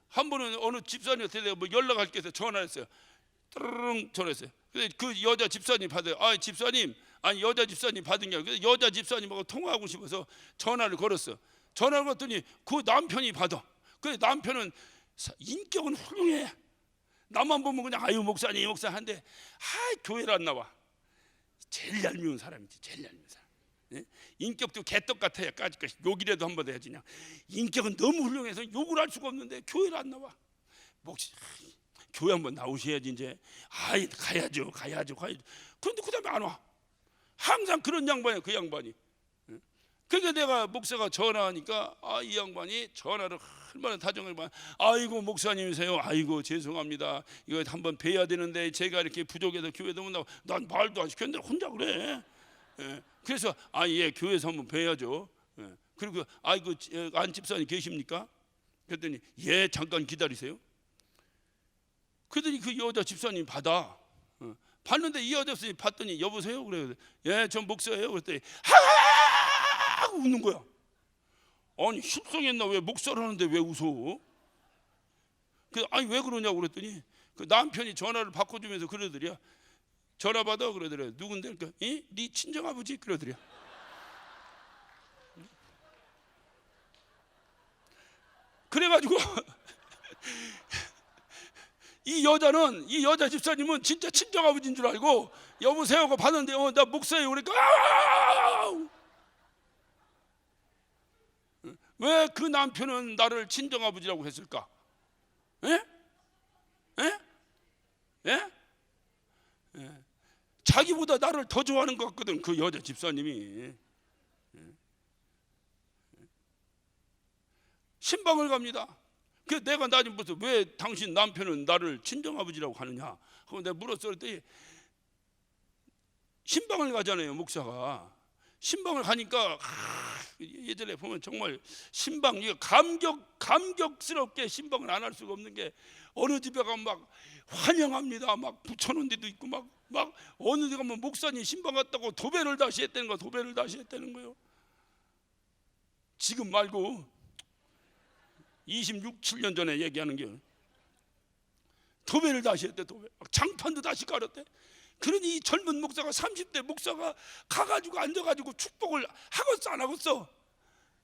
한 번은 어느 집사님한테 내가 뭐 연락할 게 있어서 전화했어요. 뚜루룽 전화했어요. 그래서 그 여자 집사님 받아요. 집사님, 여자 집사님 받은 게 아니라 여자 집사님하고 통화하고 싶어서 전화를 걸었어. 전화를 걸었더니 그 남편이 받아. 그 남편은 인격은 훌륭해. 나만 보면 그냥 목사님 한데 교회를 안 나와. 제일 얄미운 사람이지. 제일 얄미운 사람. 인격도 개떡 같아야 까짓것 욕이라도 한번 해야지. 그냥 인격은 너무 훌륭해서 욕을 할 수가 없는데 교회를 안 나와. 교회 한번 나오셔야지. 이제 가야죠. 그런데 그 다음에 안 와. 항상 그런 양반이야. 그 양반이. 그러니까 내가 목사가 전화하니까 이 양반이 전화를 얼마나 다정하게, 아이고 목사님이세요, 아이고 죄송합니다, 이거 한번 뵈야 되는데 제가 이렇게 부족해서 교회도 못 나고. 난 말도 안 시켰는데 혼자 그래. 그래서 예, 교회에서 한번 뵈야죠. 그리고 아이고 안 집사님 계십니까? 그랬더니 예, 잠깐 기다리세요. 그랬더니 그 여자 집사님 받아. 봤는데 이 여자 집사님 봤더니 여보세요? 그래요. 예, 전 목사예요. 그랬더니 하고 웃는 거야. 아니 실성했나? 왜 목사를 하는데 왜 웃어? 아니 왜 그러냐고 그랬더니 그 남편이 전화를 바꿔주면서 그러더래요. 전화 받아 그러더래요. 누군데? 그러니까 네 친정아버지 그러더래요. 그래가지고 이 여자 집사님은 진짜 친정아버지인 줄 알고 여보세요 하고 받았는데 나 목사예요 그러니까 왜 그 남편은 나를 친정아버지라고 했을까? 예? 예? 예? 예? 자기보다 나를 더 좋아하는 것 같거든 그 여자 집사님이. 신방을 갑니다. 그 내가 나중에 무슨 왜 당신 남편은 나를 친정아버지라고 하느냐 하고 내가 물었어. 그랬더니 신방을 가잖아요 목사가. 신방을 가니까 예전에 보면 정말 신방, 이거 감격스럽게 신방을 안 할 수가 없는 게 어느 집에 가면 막 환영합니다 막 붙여놓은 데도 있고 막 어느 데 가면 목사님 신방 갔다고 도배를 다시 했다는 거예요. 지금 말고 26, 7년 전에 얘기하는 게 도배를 다시 했대. 도배 장판도 다시 깔았대. 그러니 이 젊은 목사가 30대 목사가 가가지고 앉아가지고 축복을 하겠어 안 하겠어?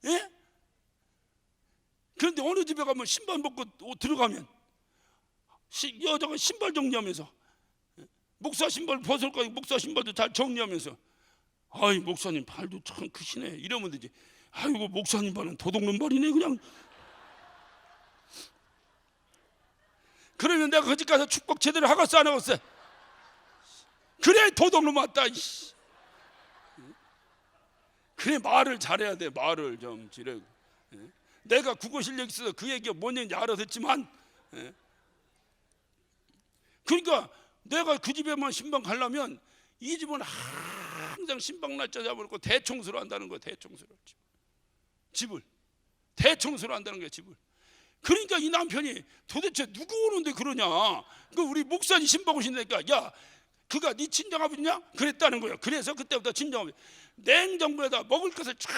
예? 그런데 어느 집에 가면 신발 벗고 들어가면 여자가 신발 정리하면서 목사 신발 벗을 거니 목사 신발도 잘 정리하면서 아이 목사님 발도 참 크시네 이러면 되지. 아이고 목사님 발은 도둑놈 발이네 그냥. 그러면 내가 그 집 가서 축복 제대로 하겠어 안 하겠어? 그래 도둑놈 맞다. 그래 말을 잘해야 돼. 말을 좀 지르고. 내가 국어 실력 있어서 그 얘기가 뭔 얘기인지 알아듣지만 그러니까 내가 그 집에만 신방 가려면 이 집은 항상 신방 날짜 잡아놓고 대청소를 한다는 거야. 대청소를 집을 대청소를 한다는 거야 집을. 그러니까 이 남편이 도대체 누구 오는데 그러냐. 그 우리 목사님 신방 오신다니까 야 그가 네 친정아버지냐? 그랬다는 거예요. 그래서 그때부터 친정아버지 냉장고에다 먹을 것을 쫙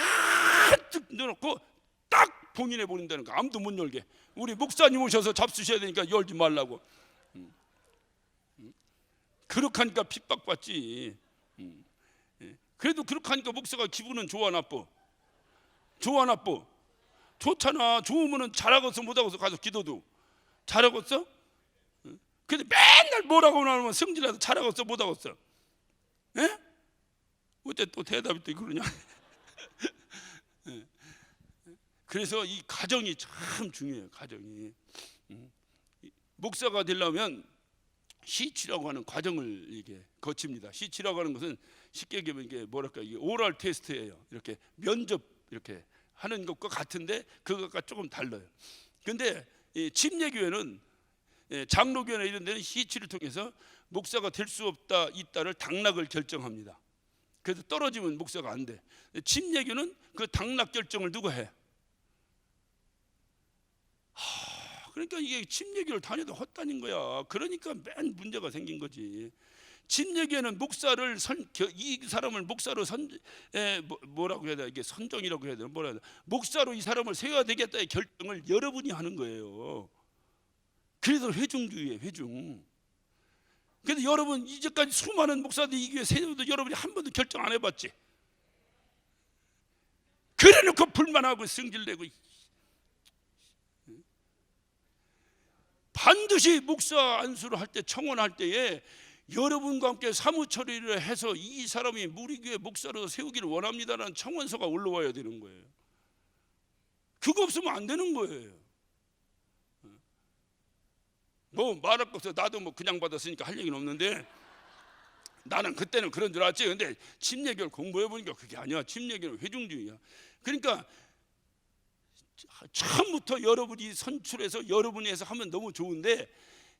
넣어놓고 딱 봉인해 버린다는 거. 아무도 못 열게. 우리 목사님 오셔서 잡수셔야 되니까 열지 말라고. 그렇게 하니까 핍박받지. 그래도 그렇게 하니까 목사가 기분은 좋아 나빠? 좋아 나빠? 좋잖아. 좋으면은 잘하겠어 못하겠어 가서 기도도 잘하겠어? 근데 맨날 뭐라고 나오면 성질나서 잘하겠어 못하겠어? 예? 어째 또 대답이 또 그러냐? 그래서 이 가정이 참 중요해요. 가정이. 목사가 되려면 시치라고 하는 과정을 이게 거칩니다. 시치라고 하는 것은 쉽게 얘기하면 이게 뭐랄까 이게 오럴 테스트예요. 이렇게 면접 이렇게 하는 것과 같은데 그것과 조금 달라요. 근데 침례교회는 장로교회나 이런 데는 시치를 통해서 목사가 될 수 없다 있다를 당락을 결정합니다. 그래서 떨어지면 목사가 안 돼. 침례교는 그 당락 결정을 누가 해? 그러니까 이게 침례교를 다녀도 헛다닌 거야. 그러니까 맨 문제가 생긴 거지. 침례교회는 목사를 이 사람을 목사로 뭐라고 해야 돼? 이게 선정이라고 해야 되나? 뭐라 해야 돼? 목사로 이 사람을 세워야 되겠다의 결정을 여러분이 하는 거예요. 그래서 회중주의예요. 회중. 근데 여러분 이제까지 수많은 목사들이 이 교회 세워도 여러분이 한 번도 결정 안 해봤지. 그래놓고 불만하고 승질내고. 반드시 목사 안수를 할 때 청원할 때에 여러분과 함께 사무처리를 해서 이 사람이 무리교회 목사로 세우기를 원합니다라는 청원서가 올라와야 되는 거예요. 그거 없으면 안 되는 거예요. 뭐 말할 거 없어. 나도 뭐 그냥 받았으니까 할 얘기는 없는데 나는 그때는 그런 줄 알았지. 근데 침례교를 공부해 보니까 그게 아니야. 침례교는 회중주의야. 그러니까 처음부터 여러분이 선출해서 여러분이 해서 하면 너무 좋은데,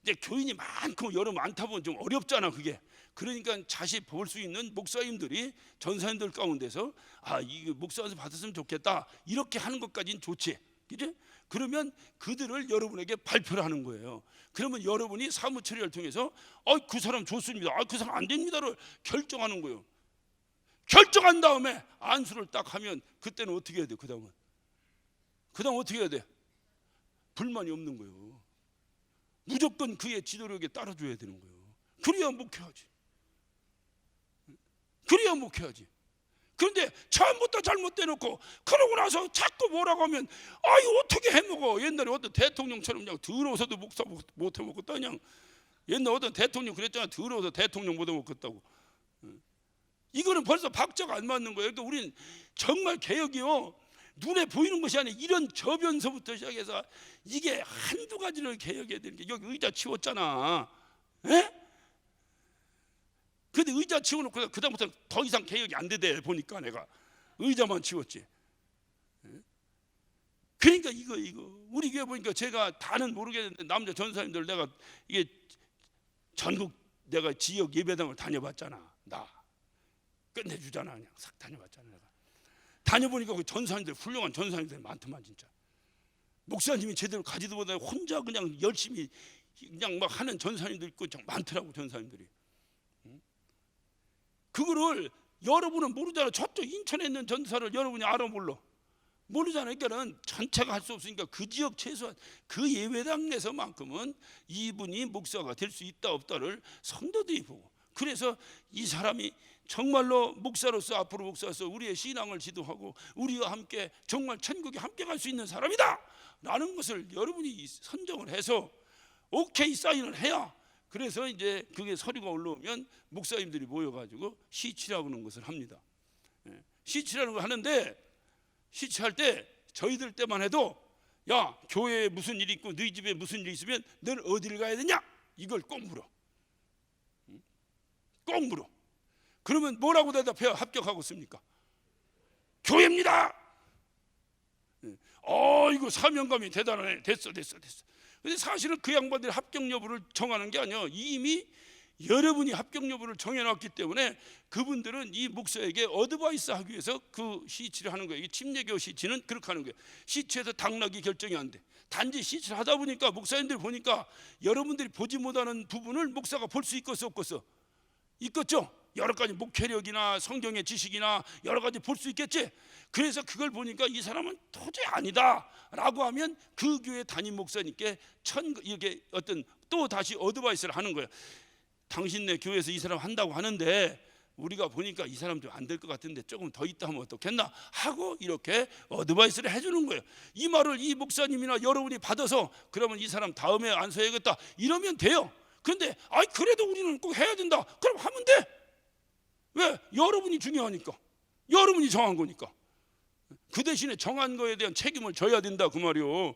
이제 교인이 많고 여러 많다 보면 좀 어렵잖아 그게. 그러니까 자시 볼 수 있는 목사님들이 전사님들 가운데서 이 목사한테 받았으면 좋겠다 이렇게 하는 것까지는 좋지, 그지? 그러면 그들을 여러분에게 발표를 하는 거예요. 그러면 여러분이 사무처리를 통해서 그 사람 좋습니다, 그 사람 안 됩니다를 결정하는 거예요. 결정한 다음에 안수를 딱 하면 그때는 어떻게 해야 돼? 그 다음 어떻게 해야 돼? 불만이 없는 거예요. 무조건 그의 지도력에 따라줘야 되는 거예요. 그래야 목회하지. 그래야 목회하지. 그런데 처음부터 잘못돼놓고 그러고 나서 자꾸 뭐라고 하면 이거 어떻게 해먹어. 옛날에 어떤 대통령처럼 그냥 더러워서도 목사 못 해먹었다. 그냥 옛날 어떤 대통령 그랬잖아. 더러워서 대통령 못 해먹었다고. 이거는 벌써 박자가 안 맞는 거예요. 그러니까 우리는 정말 개혁이요, 눈에 보이는 것이 아니라 이런 저변서부터 시작해서 이게 한두 가지를 개혁해야 되는 게, 여기 의자 치웠잖아. 근데 의자 치워놓고 그다음부터 더 이상 개혁이 안 되대. 보니까 내가 의자만 치웠지. 그러니까 이거 우리 교회 보니까 제가 다는 모르겠는데 남자 전사님들 내가 이게 전국 내가 지역 예배당을 다녀봤잖아. 나 끝내주잖아. 그냥 싹 다녀봤잖아. 내가 다녀보니까 그 전사님들, 훌륭한 전사님들 많더만. 진짜 목사님이 제대로 가지도 못하고 혼자 그냥 열심히 그냥 막 하는 전사님들 있고 참 많더라고. 전사님들이 그거를 여러분은 모르잖아. 저쪽 인천에 있는 전사를 여러분이 알아 몰라? 모르잖아요. 그러니까는 전체가 할 수 없으니까 그 지역 최소한 그 예배당 내서만큼은 이분이 목사가 될 수 있다 없다를 성도들이 보고, 그래서 이 사람이 정말로 목사로서 앞으로 목사로서 우리의 신앙을 지도하고 우리와 함께 정말 천국에 함께 갈 수 있는 사람이다 라는 것을 여러분이 선정을 해서 오케이 사인을 해야, 그래서 이제 그게 서류가 올라오면 목사님들이 모여가지고 시치라고 하는 것을 합니다. 시치라는 걸 하는데, 시치할 때 저희들 때만 해도 야, 교회에 무슨 일이 있고 너희 집에 무슨 일이 있으면 너는 어디를 가야 되냐, 이걸 꼭 물어. 꼭 물어. 그러면 뭐라고 대답해요? 합격하고 씁니까? 교회입니다. 이거 사명감이 대단하네. 됐어. 근데 사실은 그 양반들이 합격 여부를 정하는 게 아니야. 이미 여러분이 합격 여부를 정해놨기 때문에 그분들은 이 목사에게 어드바이스 하기 위해서 그 시치를 하는 거예요. 이 침례교 시치는 그렇게 하는 거예요. 시치에서 당락이 결정이 안 돼. 단지 시치를 하다 보니까 목사님들 보니까 여러분들이 보지 못하는 부분을 목사가 볼 수 있겠어 없겠어? 있겠죠? 여러 가지 목회력이나 성경의 지식이나 여러 가지 볼 수 있겠지. 그래서 그걸 보니까 이 사람은 도저히 아니다 라고 하면 그 교회 담임 목사님께 이렇게 어떤 또 다시 어드바이스를 하는 거예요. 당신네 교회에서 이 사람 한다고 하는데 우리가 보니까 이 사람 좀 안 될 것 같은데 조금 더 있다 하면 어떻겠나 하고 이렇게 어드바이스를 해주는 거예요. 이 말을 이 목사님이나 여러분이 받아서 그러면 이 사람 다음에 안수해야겠다 이러면 돼요. 그런데 그래도 우리는 꼭 해야 된다, 그럼 하면 돼. 왜? 여러분이 중요하니까, 여러분이 정한 거니까. 그 대신에 정한 거에 대한 책임을 져야 된다 그 말이요.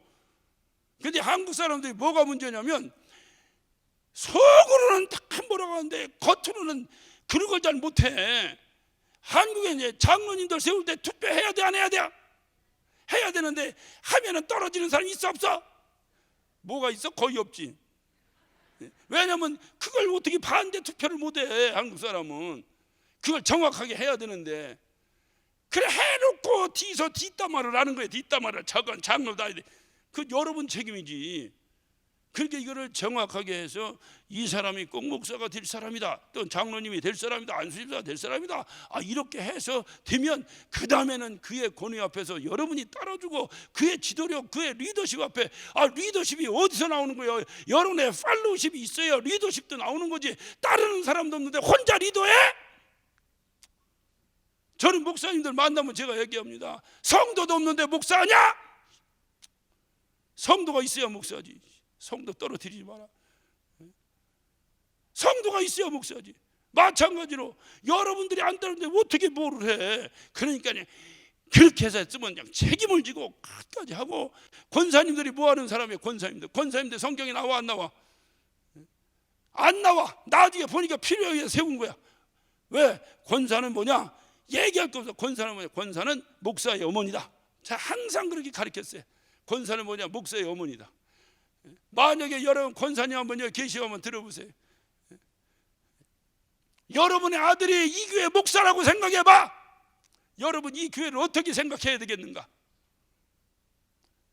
근데 한국 사람들이 뭐가 문제냐면 속으로는 딱 뭐라고 하는데 겉으로는 그런 걸 잘 못해. 한국에 이제 장로님들 세울 때 투표해야 돼 안 해야 돼? 해야 되는데 하면은 떨어지는 사람이 있어 없어? 뭐가 있어? 거의 없지. 왜냐면 그걸 어떻게 반대 투표를 못해. 한국 사람은 그걸 정확하게 해야 되는데, 그래 해놓고 뒤에서 뒷담화를 하는 거예요. 뒷담화를. 저건 장로다. 그 여러분 책임이지. 그러니까 이거를 정확하게 해서 이 사람이 꼭 목사가 될 사람이다, 또 장로님이 될 사람이다, 안수집사가 될 사람이다, 이렇게 해서 되면 그 다음에는 그의 권위 앞에서 여러분이 따라주고 그의 지도력, 그의 리더십 앞에 리더십이 어디서 나오는 거예요? 여러분의 팔로우십이 있어야 리더십도 나오는 거지. 따르는 사람도 없는데 혼자 리더해? 저는 목사님들 만나면 제가 얘기합니다. 성도도 없는데 목사냐? 성도가 있어야 목사지. 성도 떨어뜨리지 마라. 성도가 있어야 목사지. 마찬가지로 여러분들이 안 따르는데 어떻게 뭐를 해? 그러니까 그렇게 해서 쓰면 그냥 책임을 지고 끝까지 하고. 권사님들이 뭐 하는 사람이에요? 권사님들 성경에 나와 안 나와? 안 나와. 나중에 보니까 필요에 의해 세운 거야. 왜? 권사는 뭐냐? 얘기할 거 없어. 권사는 뭐냐? 권사는 목사의 어머니다. 자, 항상 그렇게 가르쳤어요. 권사는 뭐냐? 목사의 어머니다. 만약에 여러분 권사님 한번 계시면 한번 들어보세요. 여러분의 아들이 이 교회 목사라고 생각해봐. 여러분 이 교회를 어떻게 생각해야 되겠는가?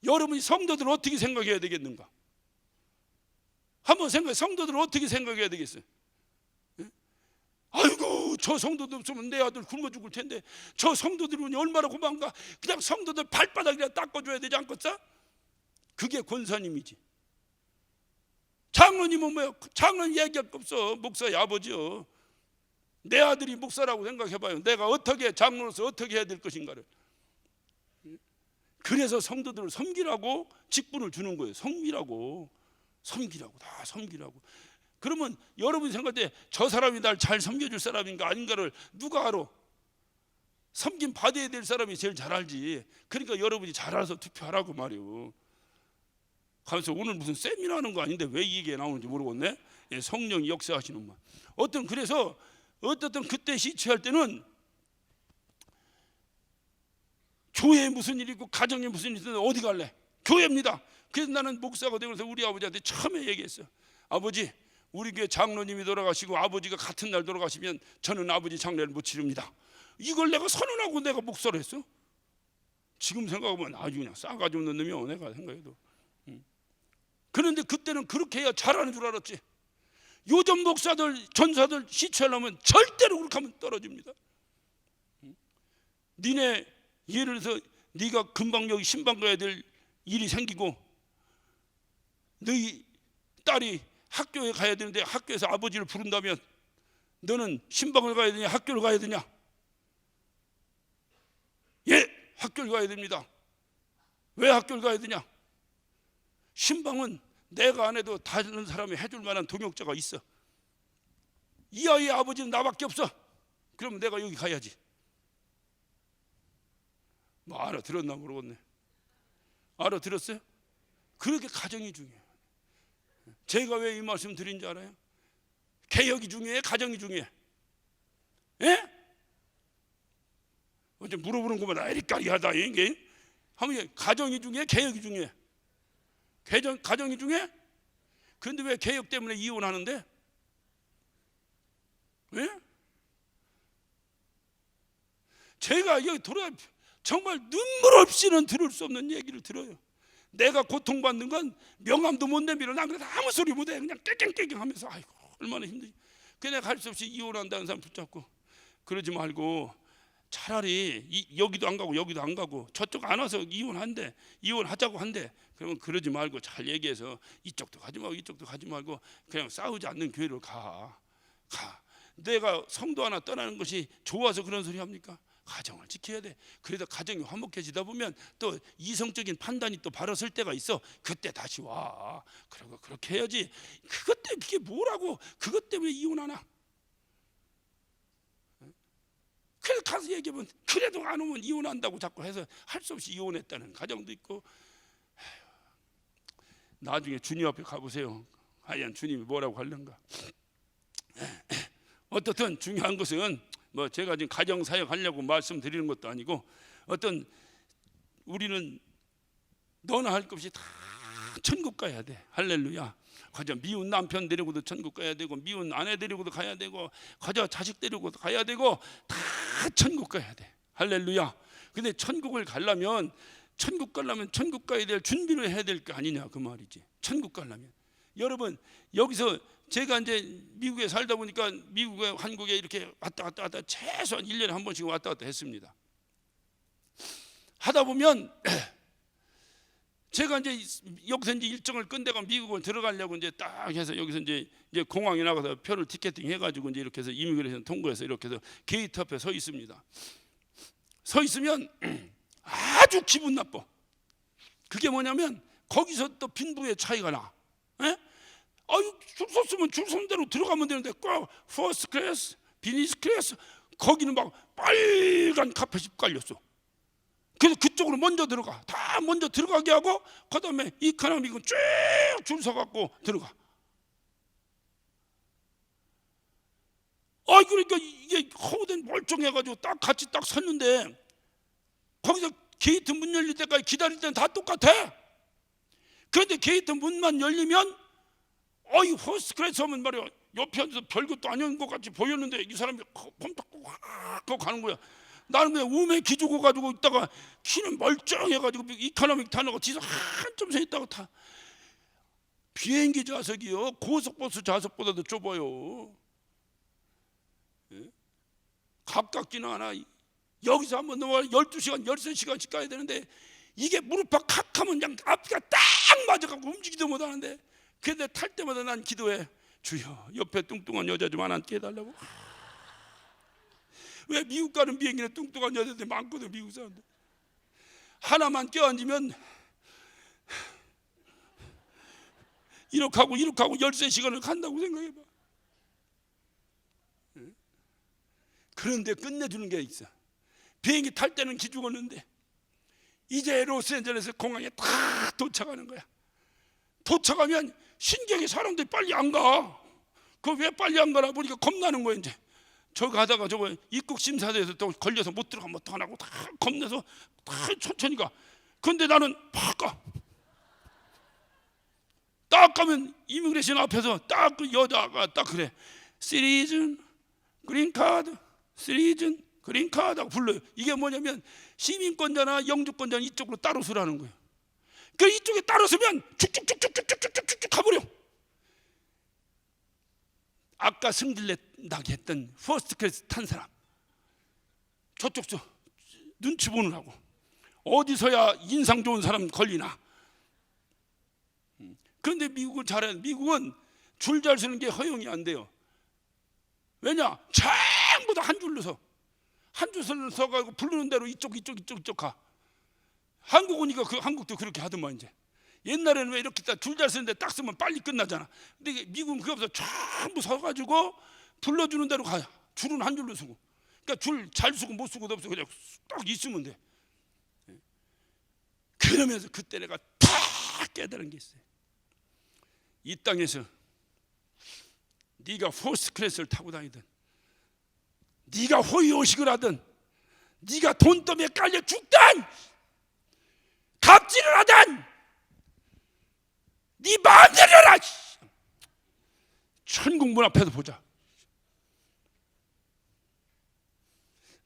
여러분이 성도들을 어떻게 생각해야 되겠는가? 한번 생각해. 성도들을 어떻게 생각해야 되겠어요? 아이고, 저 성도들 없으면 내 아들 굶어 죽을 텐데, 저 성도들은 얼마나 고마운가. 그냥 성도들 발바닥이라 닦아줘야 되지 않겠어? 그게 권사님이지. 장로님은 뭐야? 장로님 얘기할 거 없어. 목사의 아버지요. 내 아들이 목사라고 생각해봐요. 내가 어떻게 장로로서 어떻게 해야 될 것인가를. 그래서 성도들을 섬기라고 직분을 주는 거예요. 섬기라고, 다 섬기라고. 그러면 여러분이 생각할 때 저 사람이 날 잘 섬겨줄 사람인가 아닌가를 누가 알아? 섬김 받아야 될 사람이 제일 잘 알지. 그러니까 여러분이 잘 알아서 투표하라고 말이요. 그래서 오늘 무슨 세미나 하는 거 아닌데 왜 이게 나오는지 모르겠네. 예, 성령이 역사하시는 말. 그래서 어떻든 그때 시취할 때는 교회에 무슨 일이 있고 가정에 무슨 일이 있는데 어디 갈래? 교회입니다. 그래서 나는 목사가 되면서 우리 아버지한테 처음에 얘기했어요. 아버지, 우리 교회 장로님이 돌아가시고 아버지가 같은 날 돌아가시면 저는 아버지 장례를 못 치릅니다. 이걸 내가 선언하고 내가 목사를 했어. 지금 생각하면 아주 그냥 싸가지 없는 놈이야, 내가 생각해도. 그런데 그때는 그렇게 해야 잘하는 줄 알았지. 요즘 목사들, 전사들 시취하려면 절대로 그렇게 하면 떨어집니다. 니네 예를 들어서 네가 금방 여기 신방 가야 될 일이 생기고 너희 딸이 학교에 가야 되는데 학교에서 아버지를 부른다면 너는 신방을 가야 되냐 학교를 가야 되냐? 예, 학교를 가야 됩니다. 왜 학교를 가야 되냐? 신방은 내가 안 해도 다른 사람이 해줄 만한 동역자가 있어. 이 아이의 아버지는 나밖에 없어. 그럼 내가 여기 가야지. 뭐 알아들었나 모르겠네. 알아들었어요? 그렇게 가정이 중요해요. 제가 왜 이 말씀 드린 줄 알아요? 개혁이 중요해? 가정이 중요해? 예? 어제 물어보는 것만 아리까리하다 이게. 하면 가정이 중요해? 개혁이 중요해? 가정이 중요해? 그런데 왜 개혁 때문에 이혼하는데? 왜? 제가 여기 돌아 정말 눈물 없이는 들을 수 없는 얘기를 들어요. 내가 고통받는 건 명함도 못 내밀어. 난 그래서 아무 소리 못해. 그냥 깨갱깨갱 하면서 아이고 얼마나 힘들지. 그냥 할 수 없이 이혼한다는 사람 붙잡고 그러지 말고 차라리 여기도 안 가고 여기도 안 가고 저쪽 안 와서 이혼한대. 이혼하자고 한대. 그러면 그러지 말고 잘 얘기해서 이쪽도 가지 말고 이쪽도 가지 말고 그냥 싸우지 않는 교회로 가. 내가 성도 하나 떠나는 것이 좋아서 그런 소리 합니까? 가정을 지켜야 돼. 그래도 가정이 화목해지다 보면 또 이성적인 판단이 또 바로 설 때가 있어. 그때 다시 와. 그리고 그렇게 해야지. 그것 때문에 그게 뭐라고? 그것 때문에 이혼하나? 그래서 가서 얘기하면 그래도 안 오면 이혼한다고 자꾸 해서 할 수 없이 이혼했다는 가정도 있고. 나중에 주님 앞에 가보세요. 하얀 주님이 뭐라고 하려는가. 어떻든 중요한 것은 뭐 제가 지금 가정 사역 하려고 말씀드리는 것도 아니고 어떤 우리는 너나 할 것 없이 다 천국 가야 돼. 할렐루야. 가자 미운 남편 데리고도 천국 가야 되고 미운 아내 데리고도 가야 되고 가자 자식 데리고도 가야 되고 다 천국 가야 돼. 할렐루야. 근데 천국을 가려면 천국 가야 될 준비를 해야 될 거 아니냐 그 말이지. 천국 가려면 여러분 여기서 제가 이제 미국에 살다 보니까 미국에 한국에 이렇게 왔다 갔다 최소한 1년에 한 번씩 왔다 갔다 했습니다. 하다 보면 제가 이제 여기서 이제 일정을 끝내고 미국을 들어가려고 이제 딱 해서 여기서 이제 공항에 나가서 표를 티켓팅 해가지고 이제 이렇게 해서 이미그레이션 통과해서 이렇게 해서 게이트 앞에 서 있습니다. 서 있으면 아주 기분 나빠. 그게 뭐냐면 거기서 또 빈부의 차이가 나. 에? 아유 줄 섰으면 줄 선 대로 들어가면 되는데 꼭 퍼스트 클래스, 비즈니스 클래스 거기는 막 빨간 카펫이 깔렸어. 그래서 그쪽으로 먼저 들어가. 다 먼저 들어가게 하고 그다음에 이코노미는 쭉 줄 서갖고 들어가. 그러니까 이게 허우된 멀쩡해가지고 딱 같이 딱 섰는데 거기서 게이트 문 열릴 때까지 기다릴 때는 다 똑같아. 그런데 게이트 문만 열리면 퍼스트 클래스 하면 말이야 옆에 앉아서 별것도 아닌 것 같이 보였는데 이 사람이 폼탁고 확 가는 거야. 나는 그냥 우매 기주고 가지고 있다가 키는 멀쩡해가지고 이코노믹 타는 거 뒤에서 한참 서 있다가 타. 비행기 좌석이요 고속버스 좌석보다도 좁아요. 가깝지는 않아. 여기서 한번 넘어가 12시간 13시간씩 가야 되는데 이게 무릎 팍 하면 그냥 앞이가 딱 맞아가고 움직이도 못하는데, 근데 탈 때마다 난 기도해. 주여 옆에 뚱뚱한 여자 좀 하나 깨달라고. 왜 미국 가는 비행기는 뚱뚱한 여자들 많거든. 미국 사람들 하나만 껴앉으면 이렇게 하고 13시간을 간다고 생각해봐. 그런데 끝내주는 게 있어. 비행기 탈 때는 기죽었는데 이제 로스앤젤레스 공항에 딱 도착하는 거야. 도착하면 신기하게 사람들이 빨리 안 가. 그 왜 빨리 안 가나 보니까 겁나는 거야. 이제 저 가다가 저거 입국 심사대에서 또 걸려서 못 들어가면 어떡하고 다 겁내서 다 천천히 가. 근데 나는 팍 가. 딱 가면 이미그레이션 앞에서 딱 그 여자가 딱 그래. 시리즌 그린카드, 시리즌 그린카드 하고 불러요. 이게 뭐냐면 시민권자나 영주권자는 이쪽으로 따로 서라는 거예요. 그 이쪽에 따로 서면 쭉쭉쭉쭉쭉쭉쭉쭉 가버려. 아까 승질 나게 했던 퍼스트 클래스 탄 사람 저쪽 눈치 보느라고 어디서야 인상 좋은 사람 걸리나. 그런데 미국은 잘해. 미국은 줄 잘 서는 게 허용이 안 돼요. 왜냐? 전부 다 한 줄로 서. 한 줄 서가지고 부르는 대로 이쪽 가. 한국이니까 한국도 그렇게 하더만. 이제 옛날에는 왜 이렇게 줄 잘 서는데 딱 쓰면 빨리 끝나잖아. 근데 미국은 그거 없어. 전부 서가지고 불러주는 대로 가요. 줄은 한 줄로 서고. 그러니까 줄 잘 서고 못 서고도 없어. 그냥 딱 있으면 돼. 그러면서 그때 내가 딱 깨달은 게 있어요. 이 땅에서 네가 퍼스트 클래스를 타고 다니든, 네가 호의호식을 하든, 네가 돈더미에 깔려 죽든, 갑질을 하든, 네 마음대로 해라. 천국 문 앞에서 보자.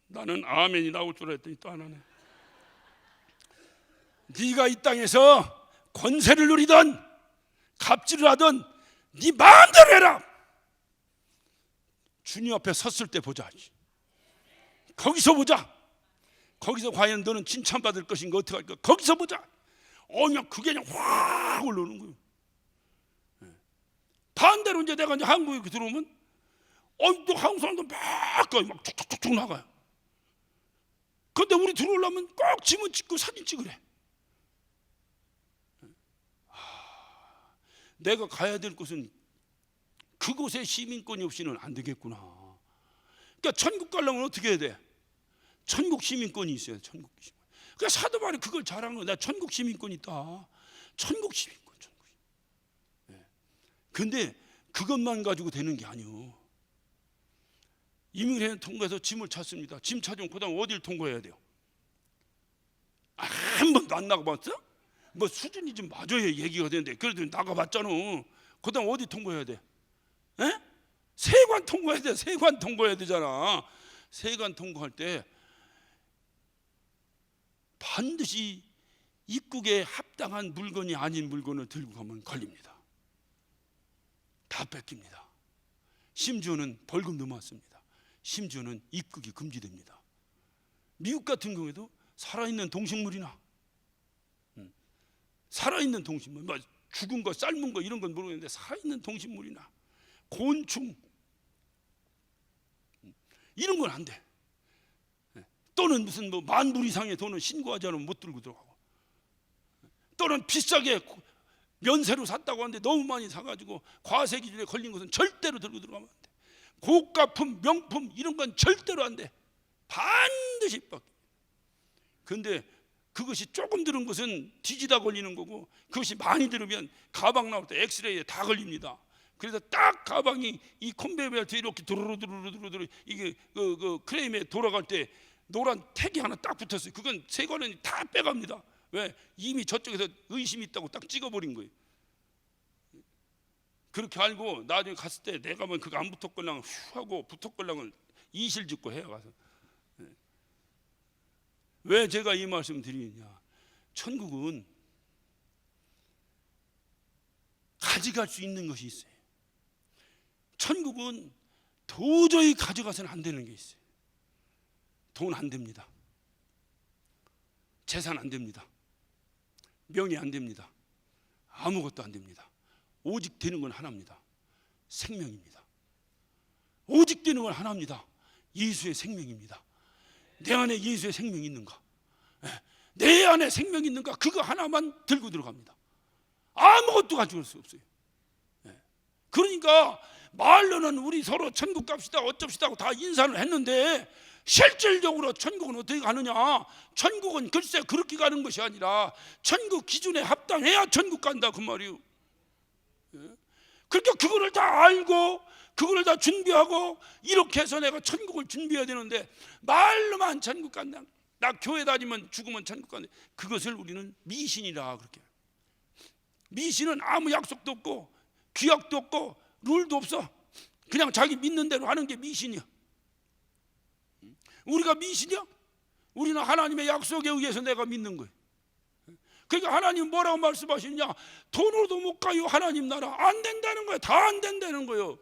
나는 아멘이 나올 줄 알았더니 또 안 하네. 네가 이 땅에서 권세를 누리든 갑질을 하든 네 마음대로 해라. 주님 앞에 섰을 때 보자. 거기서 보자. 거기서 과연 너는 칭찬받을 것인가 어떻게 할까. 거기서 보자. 그냥 그게 그냥 확 올라오는 거예요. 반대로 이제 내가 이제 한국에 들어오면 또 한국 사람들 막 쭉쭉쭉 나가요. 근데 우리 들어오려면 꼭 지문 찍고 사진 찍으래. 내가 가야 될 곳은 그곳에 시민권이 없이는 안 되겠구나. 그러니까 천국 가려면 어떻게 해야 돼? 천국 시민권이 있어야 돼. 천국 시민권. 그러니까 사도 바울이 그걸 잘하는 거야. 나 천국 시민권 있다. 천국 시민권. 근데 그것만 가지고 되는 게 아니요. 이민을 통과해서 짐을 찾습니다. 짐 찾으면 그다음 어디를 통과해야 돼요? 한 번도 안 나가봤어? 뭐 수준이 좀 맞아야 얘기가 되는데 그래도 나가봤잖아. 그다음 어디 통과해야 돼? 에? 세관 통과해야 돼. 세관 통과해야 되잖아. 세관 통과할 때 반드시 입국에 합당한 물건이 아닌 물건을 들고 가면 걸립니다. 다 뺏깁니다. 심지어는 벌금 넘어왔습니다. 심지어는 입국이 금지됩니다. 미국 같은 경우에도 살아있는 동식물이나 살아있는 동식물, 뭐 죽은 거, 삶은 거 이런 건 모르겠는데 살아있는 동식물이나 곤충 이런 건 안 돼. 또는 무슨 뭐 $10,000 이상의 돈은 신고하지 않으면 못 들고 들어가고, 또는 비싸게 면세로 샀다고 하는데 너무 많이 사가지고 과세 기준에 걸린 것은 절대로 들고 들어가면 안 돼. 고가품, 명품 이런 건 절대로 안 돼. 반드시 빡. 근데 그것이 조금 들은 것은 뒤지다 걸리는 거고, 그것이 많이 들으면 가방 나올 때 엑스레이에 다 걸립니다. 그래서 딱 가방이 이 컨베이어벨트 이렇게 두루루루루루루 이게 그 크레임에 돌아갈 때 노란 택이 하나 딱 붙었어요. 그건 세관원이 다 빼갑니다. 왜? 이미 저쪽에서 의심이 있다고 딱 찍어버린 거예요. 그렇게 알고 나중에 갔을 때 내가 뭐 그거 안 붙었걸랑 후 하고 붙었걸랑을 이실 짓고 해요 가서. 왜 제가 이 말씀 드리느냐? 천국은 가져갈 수 있는 것이 있어요. 천국은 도저히 가져가서는 안 되는 게 있어요. 돈 안 됩니다. 재산 안 됩니다. 명예 안 됩니다. 아무것도 안 됩니다. 오직 되는 건 하나입니다. 생명입니다. 오직 되는 건 하나입니다. 예수의 생명입니다. 내 안에 예수의 생명이 있는가? 내 안에 생명이 있는가? 그거 하나만 들고 들어갑니다. 아무것도 가져올 수 없어요. 그러니까 말로는 우리 서로 천국 갑시다 어쩝시다 하고 다 인사를 했는데 실질적으로 천국은 어떻게 가느냐? 천국은 글쎄 그렇게 가는 것이 아니라 천국 기준에 합당해야 천국 간다 그 말이에요. 그러니까 그거를 다 알고 그거를 다 준비하고 이렇게 해서 내가 천국을 준비해야 되는데 말로만 천국 간다. 나 교회 다니면 죽으면 천국 간다. 그것을 우리는 미신이라 그렇게. 미신은 아무 약속도 없고 규약도 없고 룰도 없어. 그냥 자기 믿는 대로 하는 게 미신이야. 우리가 미신이야? 우리는 하나님의 약속에 의해서 내가 믿는 거예요. 그러니까 하나님 뭐라고 말씀하시느냐? 돈으로도 못 가요 하나님 나라. 안 된다는 거예요. 다 안 된다는 거예요.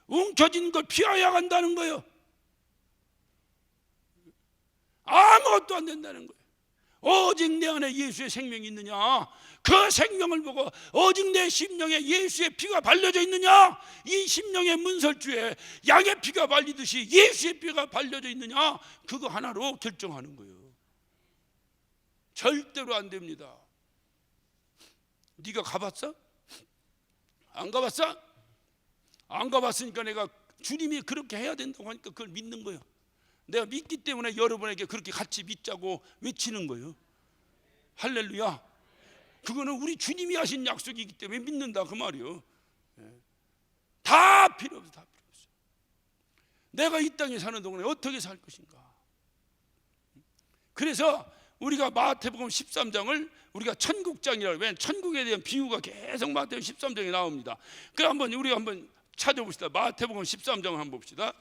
움켜진 걸 피하여야 한다는 거예요. 아무것도 안 된다는 거예요. 오직 내 안에 예수의 생명이 있느냐? 그 생명을 보고 오직 내 심령에 예수의 피가 발려져 있느냐? 이 심령의 문설주에 양의 피가 발리듯이 예수의 피가 발려져 있느냐? 그거 하나로 결정하는 거예요. 절대로 안 됩니다. 네가 가봤어? 안 가봤어? 안 가봤으니까 내가 주님이 그렇게 해야 된다고 하니까 그걸 믿는 거예요. 내가 믿기 때문에 여러분에게 그렇게 같이 믿자고 외치는 거예요. 할렐루야. 그거는 우리 주님이 하신 약속이기 때문에 믿는다 그 말이에요. 다 필요 없어. 다 필요 없어. 내가 이 땅에 사는 동안에 어떻게 살 것인가. 그래서 우리가 마태복음 13장을 우리가 천국장이라고. 왜? 천국에 대한 비유가 계속 마태복음 13장에 나옵니다. 그럼 한번 우리가 한번 찾아봅시다. 마태복음 13장을 한번 봅시다.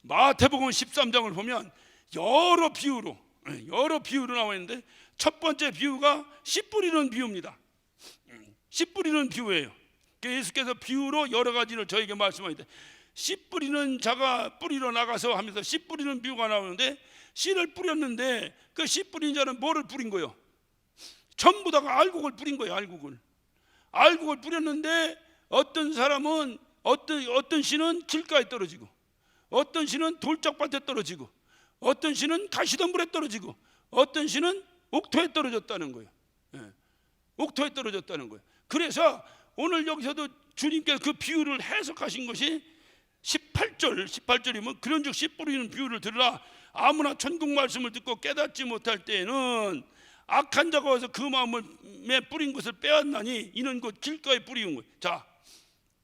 마태복음 13장을 보면 여러 비유로 나와 있는데 첫 번째 비유가 씨 뿌리는 비유입니다. 씨 뿌리는 비유예요. 예수께서 비유로 여러 가지를 저에게 말씀하는데 씨 뿌리는 자가 뿌리러 나가서 하면서 씨 뿌리는 비유가 나오는데 씨를 뿌렸는데 그 씨 뿌린 자는 뭐를 뿌린 거예요? 전부 다가 알곡을 뿌린 거예요. 알곡을 뿌렸는데 어떤 사람은 어떤 씨는 길가에 떨어지고 어떤 씨는 돌짝밭에 떨어지고 어떤 씨는 가시덤불에 떨어지고 어떤 씨는 옥토에 떨어졌다는 거예요. 옥토에 떨어졌다는 거예요. 그래서 오늘 여기서도 주님께서 그 비유를 해석하신 것이 18절이면 그런즉 씨 뿌리는 비유를 들으라. 아무나 천국 말씀을 듣고 깨닫지 못할 때에는 악한 자가 와서 그 마음에 뿌린 것을 빼앗나니 이는 곧 길가에 뿌리는 거예요. 자,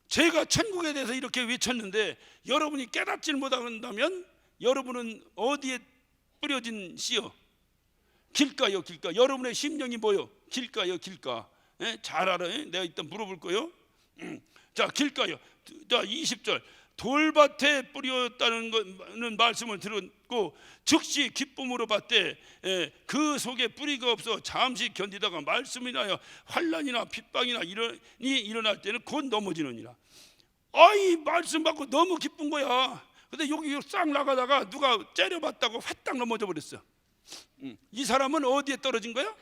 제가 천국에 대해서 이렇게 외쳤는데 여러분이 깨닫지를 못한다면 여러분은 어디에 뿌려진 씨요? 길가요, 길가. 여러분의 심령이 뭐요? 길가요, 길가. 잘 알아요. 내가 일단 물어볼 거요. 자, 길가요. 자, 20절. 돌밭에 뿌렸다는 것은 말씀을 들었고 즉시 기쁨으로 받되 그 속에 뿌리가 없어 잠시 견디다가 말씀이 나여 환난이나 핍박이나 일어날 때는 곧 넘어지느니라. 이 말씀 받고 너무 기쁜 거야. 근데 여기 싹 나가다가 누가 째려봤다고 회딱 넘어져 버렸어. 이 사람은 어디에 떨어진 거야?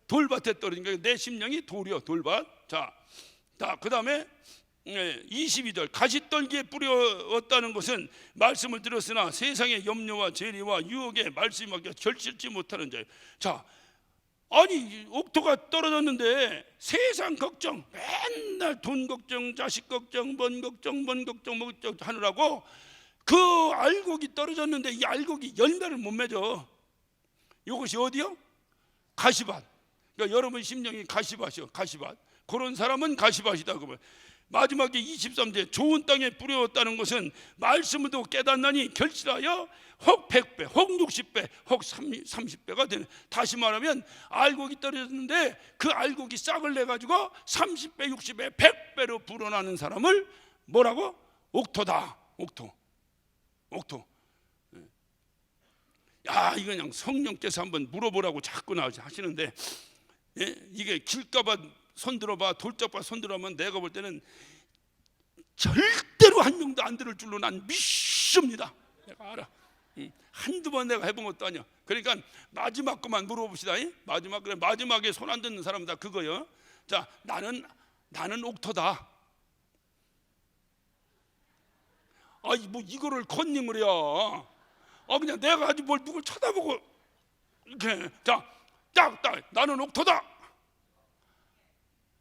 돌밭에 떨어진 거야. 내 심령이 돌이요, 돌밭. 자, 그 다음에 22절. 가시떨기에 뿌렸다는 것은 말씀을 들었으나 세상의 염려와 재리와 유혹에 말씀이 막혀 결실치 못하는 자예요. 자, 아니 옥토가 떨어졌는데 세상 걱정, 맨날 돈 걱정, 자식 걱정, 뭔 걱정 하느라고 그 알곡이 떨어졌는데 이 알곡이 열매를 못 맺어. 이것이 어디요? 가시밭. 그러니까 여러분 심령이 가시밭이요, 가시밭. 그런 사람은 가시밭이다. 그러면 마지막에 23절 좋은 땅에 뿌렸다는 것은 말씀을 듣고 깨닫나니 결실하여 혹 100배, 혹 60배, 혹 30배가 되는. 다시 말하면 알곡이 떨어졌는데 그 알곡이 싹을 내가지고 30배, 60배, 100배로 불어나는 사람을 뭐라고? 옥토다. 옥토. 야, 이거 그냥 성령께서 한번 물어보라고 자꾸 하시는데, 예? 이게 길가봐 손들어봐, 돌짝봐 손들어보면 내가 볼 때는 절대로 한 명도 안 들을 줄로 난 믿습니다. 내가 알아. 한두 번 내가 해본 것도 아니야. 그러니까 마지막 것만 물어봅시다. 마지막에 손 안 듣는 사람 다 그거요. 자, 나는 옥토다. 아이, 뭐 이거를 컨닝을 해야. 그냥 내가 아직 뭘 누굴 쳐다보고 이렇게 딱 나는 옥토다.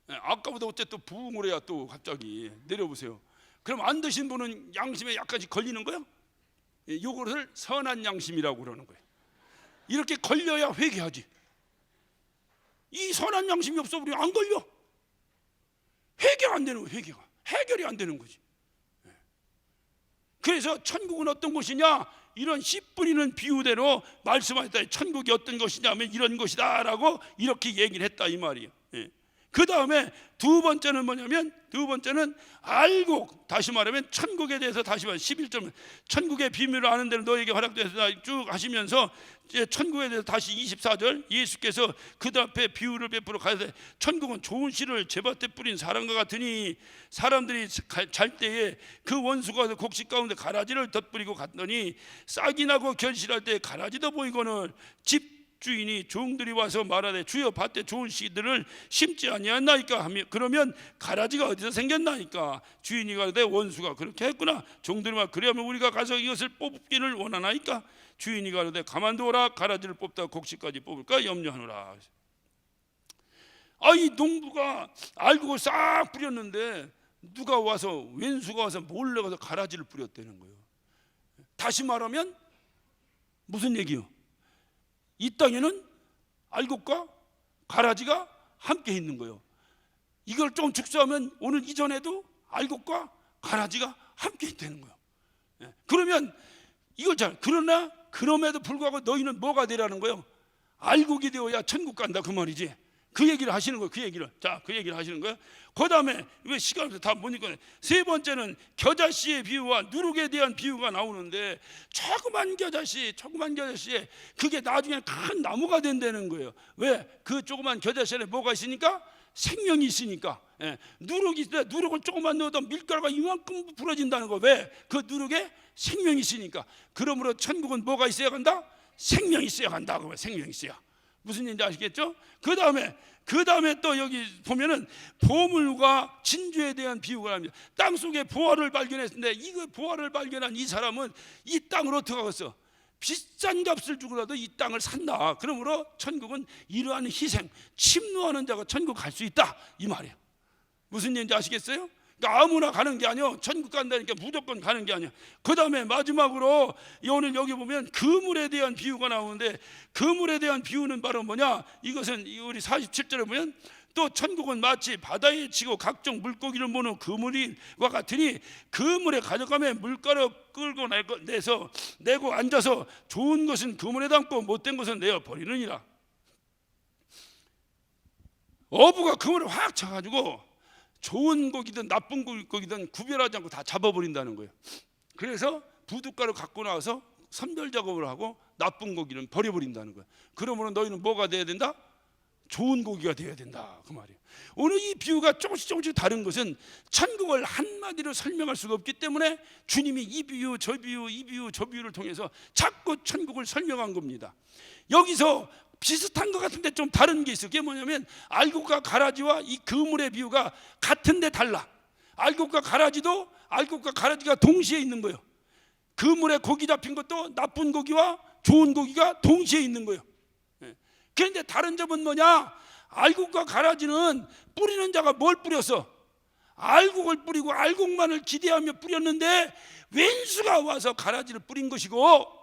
아까보다 어쨌든 부흥을 해야 또 갑자기 내려보세요. 그럼 안 드신 분은 양심에 약간씩 걸리는 거예요? 이것을 선한 양심이라고 그러는 거예요. 이렇게 걸려야 회개하지. 이 선한 양심이 없어버리면 안 걸려. 회개가 안 되는 거예요. 해결이 안 되는 거지. 그래서 천국은 어떤 곳이냐, 이런 씨 뿌리는 비유대로 말씀하셨다. 천국이 어떤 것이냐 하면 이런 것이다 라고 이렇게 얘기를 했다 이 말이에요. 그 다음에 두 번째는 뭐냐면, 두 번째는 알곡. 다시 말하면 천국에 대해서 다시 말하면 11절 천국의 비밀을 아는 데는 너에게 허락되었다 쭉 하시면서 천국에 대해서 다시 24절 예수께서 그 앞에 비유를 베풀어 가서 천국은 좋은 씨를 제밭에 뿌린 사람과 같으니 사람들이 잘 때에 그 원수가 곡식 가운데 가라지를 덧뿌리고 갔더니 싹이 나고 결실할 때 가라지도 보이거늘 집 주인이 종들이 와서 말하되 주여 밭에 좋은 씨들을 심지 아니하나이까 하며, 그러면 가라지가 어디서 생겼나이까? 주인이 가되 원수가 그렇게 했구나. 종들이 말 그러면 우리가 가서 이것을 뽑기를 원하나이까? 주인이 가되 가만두어라. 가라지를 뽑다 곡식까지 뽑을까 염려하노라. 이 농부가 알곡을 싹 뿌렸는데 누가 와서, 왼수가 와서 몰래 가서 가라지를 뿌렸다는 거예요. 다시 말하면 무슨 얘기요? 이 땅에는 알곡과 가라지가 함께 있는 거예요. 이걸 좀 축소하면 오늘 이전에도 알곡과 가라지가 함께 있다는 거예요. 그러면 이걸 그러나 그럼에도 불구하고 너희는 뭐가 되라는 거예요? 알곡이 되어야 천국 간다 그 말이지. 그 얘기를 하시는 거예요. 그 얘기를 하시는 거예요. 그 다음에 왜 시간 없어 다 못 읽거든요. 세 번째는 겨자씨의 비유와 누룩에 대한 비유가 나오는데, 조그만 겨자씨에 그게 나중에 큰 나무가 된다는 거예요. 왜? 그 조그만 겨자씨에 뭐가 있으니까? 생명이 있으니까. 누룩이 있을 때 누룩을 조금만 넣어도 밀가루가 이만큼 부러진다는 거. 왜? 그 누룩에 생명이 있으니까. 그러므로 천국은 뭐가 있어야 간다? 생명이 있어야 간다. 생명이 있어야. 무슨 얘기인지 아시겠죠? 그 다음에 또 여기 보면은 보물과 진주에 대한 비유가 납니다. 땅 속에 보화를 발견했는데, 이거 보화를 발견한 이 사람은 이 땅을 어떻게 하겠어? 비싼 값을 주고라도 이 땅을 산다. 그러므로 천국은 이러한 희생, 침노하는 자가 천국 갈 수 있다 이 말이에요. 무슨 얘기인지 아시겠어요? 그러니까 아무나 가는 게 아니요, 천국 간다니까 무조건 가는 게 아니야. 그 다음에 마지막으로 오늘 여기 보면 그물에 대한 비유가 나오는데, 그물에 대한 비유는 바로 뭐냐? 이것은 우리 47절에 보면 또 천국은 마치 바다에 치고 각종 물고기를 모는 그물과 같으니 그물에 가져가며 물가루 끌고 내고 앉아서 좋은 것은 그물에 담고 못된 것은 내어 버리느니라. 어부가 그물을 확 쳐가지고 좋은 고기든 나쁜 고기든 구별하지 않고 다 잡아버린다는 거예요. 그래서 부둣가루 갖고 나와서 선별 작업을 하고 나쁜 고기는 버려버린다는 거예요. 그러므로 너희는 뭐가 돼야 된다? 좋은 고기가 돼야 된다 그 말이에요. 오늘 이 비유가 조금씩 다른 것은 천국을 한마디로 설명할 수가 없기 때문에 주님이 이 비유 저 비유를 통해서 자꾸 천국을 설명한 겁니다. 여기서 비슷한 것 같은데 좀 다른 게 있어요. 그게 뭐냐면 알곡과 가라지와 이 그물의 비유가 같은데 달라. 알곡과 가라지가 동시에 있는 거예요. 그물에 고기 잡힌 것도 나쁜 고기와 좋은 고기가 동시에 있는 거예요. 그런데 다른 점은 뭐냐? 알곡과 가라지는 뿌리는 자가 뭘 뿌렸어? 알곡을 뿌리고 알곡만을 기대하며 뿌렸는데 왼수가 와서 가라지를 뿌린 것이고,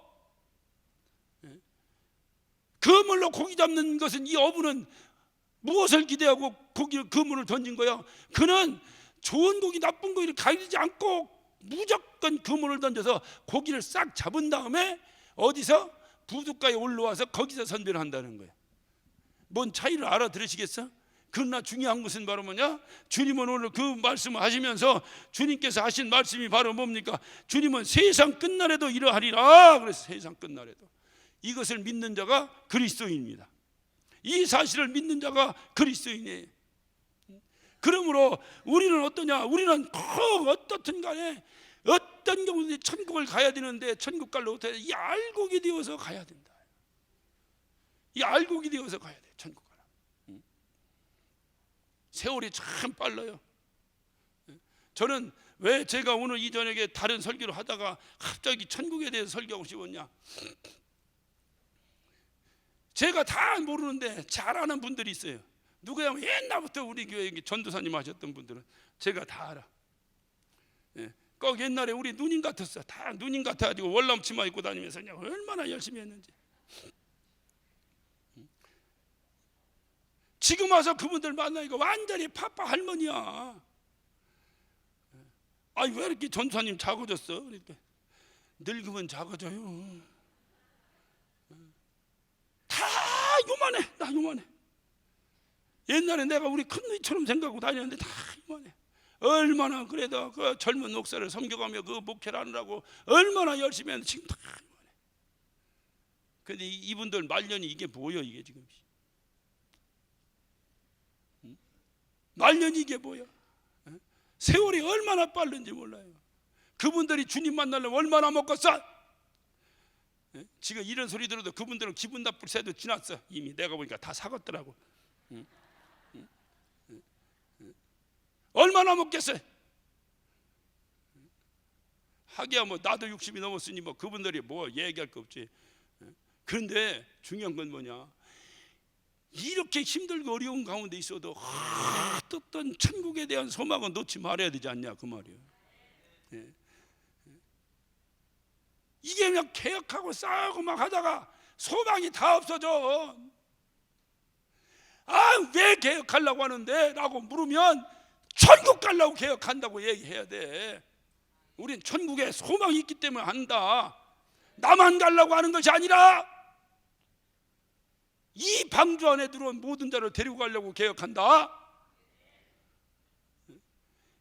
그물로 고기 잡는 것은 이 어부는 무엇을 기대하고 고기를 그물을 던진 거야? 그는 좋은 고기 나쁜 고기를 가리지 않고 무조건 그물을 던져서 고기를 싹 잡은 다음에 어디서 부둣가에 올라와서 거기서 선별을 한다는 거야. 뭔 차이를 알아들으시겠어? 그러나 중요한 것은 바로 뭐냐? 주님은 오늘 그 말씀을 하시면서 주님께서 하신 말씀이 바로 뭡니까? 주님은 세상 끝날에도 이러하리라. 그래서 세상 끝날에도 이것을 믿는 자가 그리스도인입니다. 이 사실을 믿는 자가 그리스도인이에요. 그러므로 우리는 어떠냐? 우리는 꼭 어떻든 간에 어떤 경우든 천국을 가야 되는데 천국 갈로 어떻게 이 알곡이 되어서 가야 된다. 이 알곡이 되어서 가야 돼. 천국 가라. 세월이 참 빨라요. 저는 왜 제가 오늘 이 저녁에 다른 설교를 하다가 갑자기 천국에 대해서 설교하고 싶었냐? 제가 다 모르는데 잘 아는 분들이 있어요. 누구야? 옛날부터 우리 교회 전도사님 하셨던 분들은 제가 다 알아. 꼭 옛날에 우리 누님 같았어. 다 누님 같아가지고 월남 치마 입고 다니면서 그냥 얼마나 열심히 했는지. 지금 와서 그분들 만나니까 완전히 파파 할머니야. 아니 왜 이렇게 전도사님 작아졌어? 그러니까 늙으면 작아져요. 다 요만해. 나 요만해. 옛날에 내가 우리 큰누이처럼 생각하고 다녔는데 다 요만해. 얼마나 그래도 그 젊은 목사를 섬겨가며 그 목회를 하느라고 얼마나 열심히 했는데 지금 다 요만해. 근데 이분들 말년이 이게 뭐예요? 이게 지금 말년이 이게 뭐야? 세월이 얼마나 빠른지 몰라요. 그분들이 주님 만나려면 얼마나 먹겠어? 지금 이런 소리 들어도 그분들은 기분 나쁠 새도 지났어. 이미 내가 보니까 다 사갔더라고. 얼마나 먹겠어요? 하기야 뭐 나도 60이 넘었으니 뭐 그분들이 뭐 얘기할 거 없지. 그런데 중요한 건 뭐냐? 이렇게 힘들고 어려운 가운데 있어도 어떤 천국에 대한 소망은 놓지 말아야 되지 않냐 그 말이에요. 이게 그냥 개혁하고 싸우고 막 하다가 소망이 다 없어져. 아, 왜 개혁하려고 하는데? 라고 물으면 천국 가려고 개혁한다고 얘기해야 돼. 우린 천국에 소망이 있기 때문에 한다. 나만 가려고 하는 것이 아니라 이 방주 안에 들어온 모든 자를 데리고 가려고 개혁한다.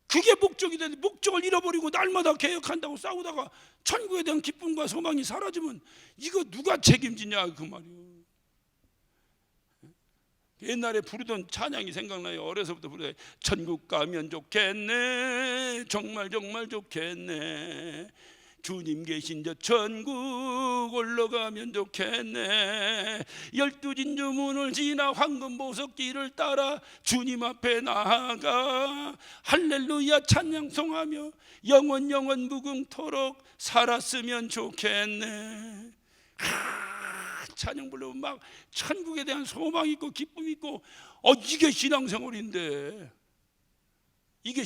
그게 목적이 되는데 목적을 잃어버리고 날마다 개혁한다고 싸우다가 천국에 대한 기쁨과 소망이 사라지면 이거 누가 책임지냐 그 말이에요. 옛날에 부르던 찬양이 생각나요. 어려서부터 부르던 천국 가면 좋겠네, 정말 정말 좋겠네, 주님 계신 저 천국 올라가면 좋겠네, 12진주 문을 지나 황금보석길을 따라 주님 앞에 나아가 할렐루야 찬양송하며 영원 영원 무궁토록 살았으면 좋겠네. 찬양 부르면 막 천국에 대한 소망이 있고 기쁨이 있고 이게 신앙생활인데 이게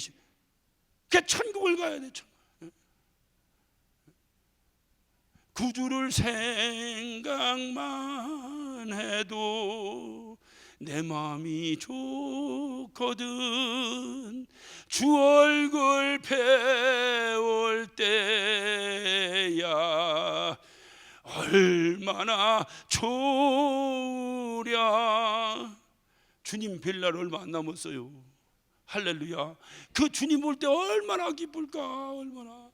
그 천국을 가야 돼. 구주를 생각만 해도 내 마음이 좋거든, 주 얼굴 배울 때야 얼마나 좋으랴. 주님 뵐 날 얼마 안 남았어요. 할렐루야. 그 주님 볼 때 얼마나 기쁠까. 얼마나.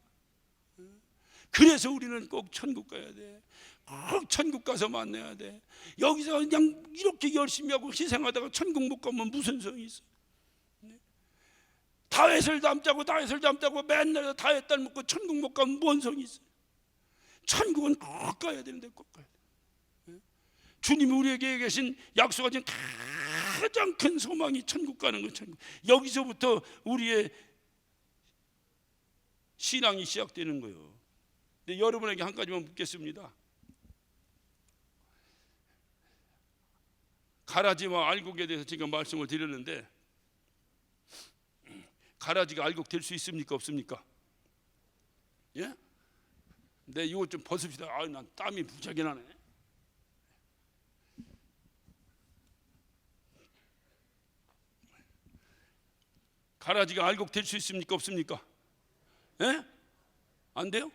그래서 우리는 꼭 천국 가야 돼. 꼭 천국 가서 만나야 돼. 여기서 그냥 이렇게 열심히 하고 희생하다가 천국 못 가면 무슨 성이 있어. 다윗을 닮자고 맨날 다윗 닮고 천국 못 가면 뭔 성이 있어. 천국은 꼭 가야 되는데 꼭 가야 돼. 주님이 우리에게 계신 약속하신 가장 큰 소망이 천국 가는 거. 천국. 여기서부터 우리의 신앙이 시작되는 거예요. 근데 여러분에게 한 가지만 묻겠습니다. 가라지와 알곡에 대해서 지금 말씀을 드렸는데 가라지가 알곡 될 수 있습니까? 없습니까? 예? 네, 이거 좀 벗읍시다. 난 땀이 무지하게 나네. 가라지가 알곡 될 수 있습니까? 없습니까? 예? 안 돼요?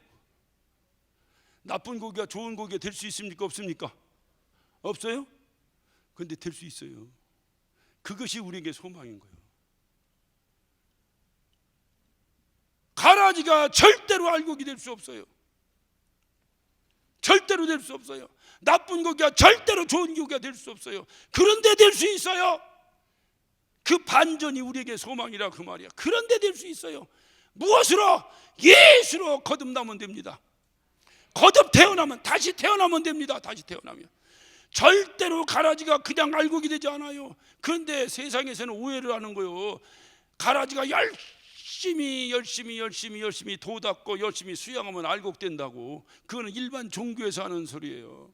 나쁜 고기가 좋은 고기가 될 수 있습니까? 없습니까? 없어요? 근데 될 수 있어요. 그것이 우리에게 소망인 거예요. 가라지가 절대로 알곡이 될 수 없어요. 절대로 될 수 없어요. 나쁜 고기가 절대로 좋은 고기가 될 수 없어요. 그런데 될 수 있어요. 그 반전이 우리에게 소망이라 그 말이야. 그런데 될 수 있어요. 무엇으로? 예수로 거듭나면 됩니다. 거듭 태어나면, 다시 태어나면 됩니다. 다시 태어나면 절대로 가라지가 그냥 알곡이 되지 않아요. 그런데 세상에서는 오해를 하는 거예요. 가라지가 열심히 도 닦고 열심히 수양하면 알곡 된다고. 그거는 일반 종교에서 하는 소리예요.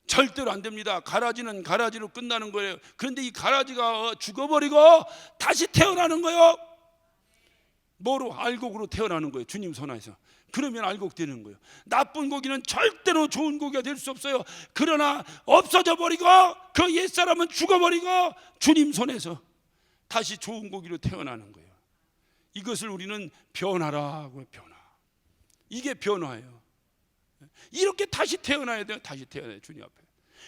절대로 안 됩니다. 가라지는 가라지로 끝나는 거예요. 그런데 이 가라지가 죽어버리고 다시 태어나는 거예요. 뭐로? 알곡으로 태어나는 거예요. 주님 손 안에서. 그러면 알곡 되는 거예요. 나쁜 고기는 절대로 좋은 고기가 될 수 없어요. 그러나 없어져 버리고 그 옛사람은 죽어버리고 주님 손에서 다시 좋은 고기로 태어나는 거예요. 이것을 우리는 변화라고 해요. 변화. 이게 변화예요. 이렇게 다시 태어나야 돼요. 다시 태어나야 돼요. 주님 앞에.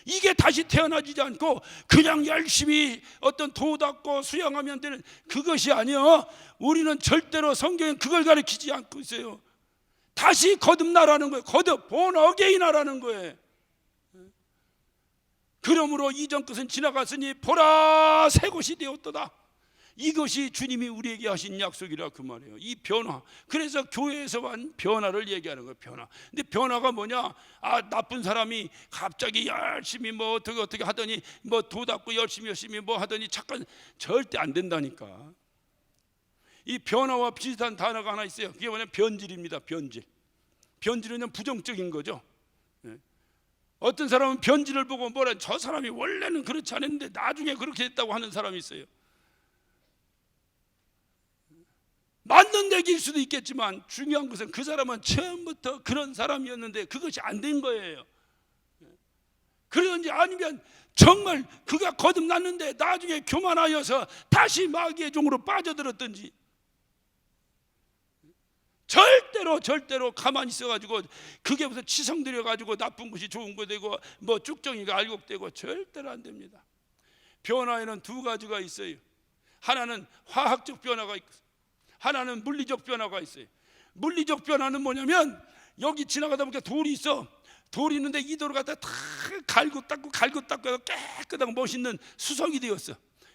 이게 다시 태어나지지 않고 그냥 열심히 어떤 도 닦고 수양하면 되는 그것이 아니요. 우리는 절대로 성경에 그걸 가르치지 않고 있어요. 다시 거듭나라는 거예요. 거듭, born again 하라는 거예요. 그러므로 이전 것은 지나갔으니 보라 새 것이 되었도다. 이것이 주님이 우리에게 하신 약속이라 그 말이에요. 이 변화. 그래서 교회에서만 변화를 얘기하는 거예요. 변화. 근데 변화가 뭐냐? 나쁜 사람이 갑자기 열심히 뭐 어떻게 하더니 뭐 도 닦고 열심히 뭐 하더니 착한, 절대 안 된다니까. 이 변화와 비슷한 단어가 하나 있어요. 그게 뭐냐면 변질입니다. 변질. 변질은 부정적인 거죠. 어떤 사람은 변질을 보고 뭐라, 저 사람이 원래는 그렇지 않았는데 나중에 그렇게 됐다고 하는 사람이 있어요. 맞는 얘기일 수도 있겠지만 중요한 것은 그 사람은 처음부터 그런 사람이었는데 그것이 안 된 거예요. 그러든지 아니면 정말 그가 거듭났는데 나중에 교만하여서 다시 마귀의 종으로 빠져들었든지, 절대로 가만히 있어가지고 그게 무슨 치성 들여가지고 나쁜 것이 좋은 거 되고 뭐 쭉정이가 알곡되고 절대로 안 됩니다. 변화에는 두 가지가 있어요. 하나는 화학적 변화가 있고 하나는 물리적 변화가 있어요. 물리적 변화는 뭐냐면 여기 지나가다 보니까 돌이 있어. 돌이 있는데 이 돌을 갖다 다 갈고 닦고 해서 깨끗하고 멋있는 수석이 되었어.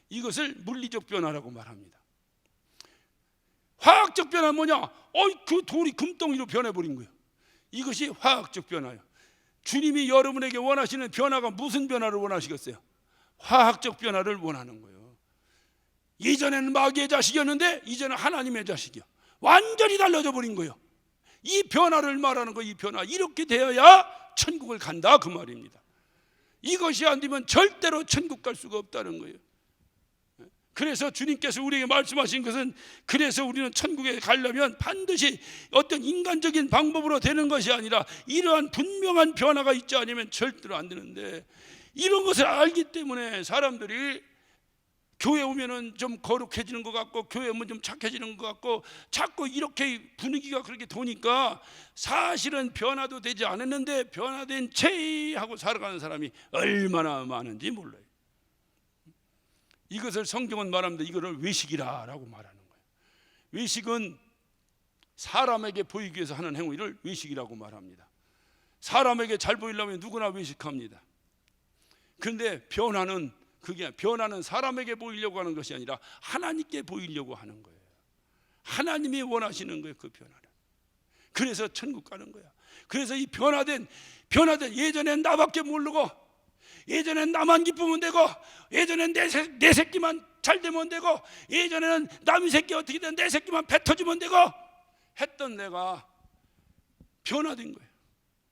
이것을 물리적 변화라고 말합니다. 화학적 변화는 뭐냐? 그 돌이 금덩이로 변해버린 거예요. 이것이 화학적 변화예요. 주님이 여러분에게 원하시는 변화가 무슨 변화를 원하시겠어요? 화학적 변화를 원하는 거예요. 예전에는 마귀의 자식이었는데 이제는 하나님의 자식이야. 완전히 달라져 버린 거예요. 이 변화를 말하는 거예요. 이 변화. 이렇게 되어야 천국을 간다 그 말입니다. 이것이 안 되면 절대로 천국 갈 수가 없다는 거예요. 그래서 주님께서 우리에게 말씀하신 것은, 그래서 우리는 천국에 가려면 반드시 어떤 인간적인 방법으로 되는 것이 아니라 이러한 분명한 변화가 있지 않으면 절대로 안 되는데, 이런 것을 알기 때문에 사람들이 교회 오면은 좀 거룩해지는 것 같고 교회 오면 좀 착해지는 것 같고 자꾸 이렇게 분위기가 그렇게 도니까 사실은 변화도 되지 않았는데 변화된 채 하고 살아가는 사람이 얼마나 많은지 몰라요. 이것을 성경은 말합니다. 이거를 외식이라고 말하는 거예요. 외식은 사람에게 보이기 위해서 하는 행위를 외식이라고 말합니다. 사람에게 잘 보이려면 누구나 외식합니다. 그런데 변화는 사람에게 보이려고 하는 것이 아니라 하나님께 보이려고 하는 거예요. 하나님이 원하시는 거예요. 그 변화를. 그래서 천국 가는 거야. 그래서 이 변화된 예전엔 나밖에 모르고, 예전엔 나만 기쁘면 되고, 예전엔 내 새끼만 잘 되면 되고, 예전에는 남의 새끼 어떻게 된 내 새끼만 뱉어주면 되고 했던 내가 변화된 거예요.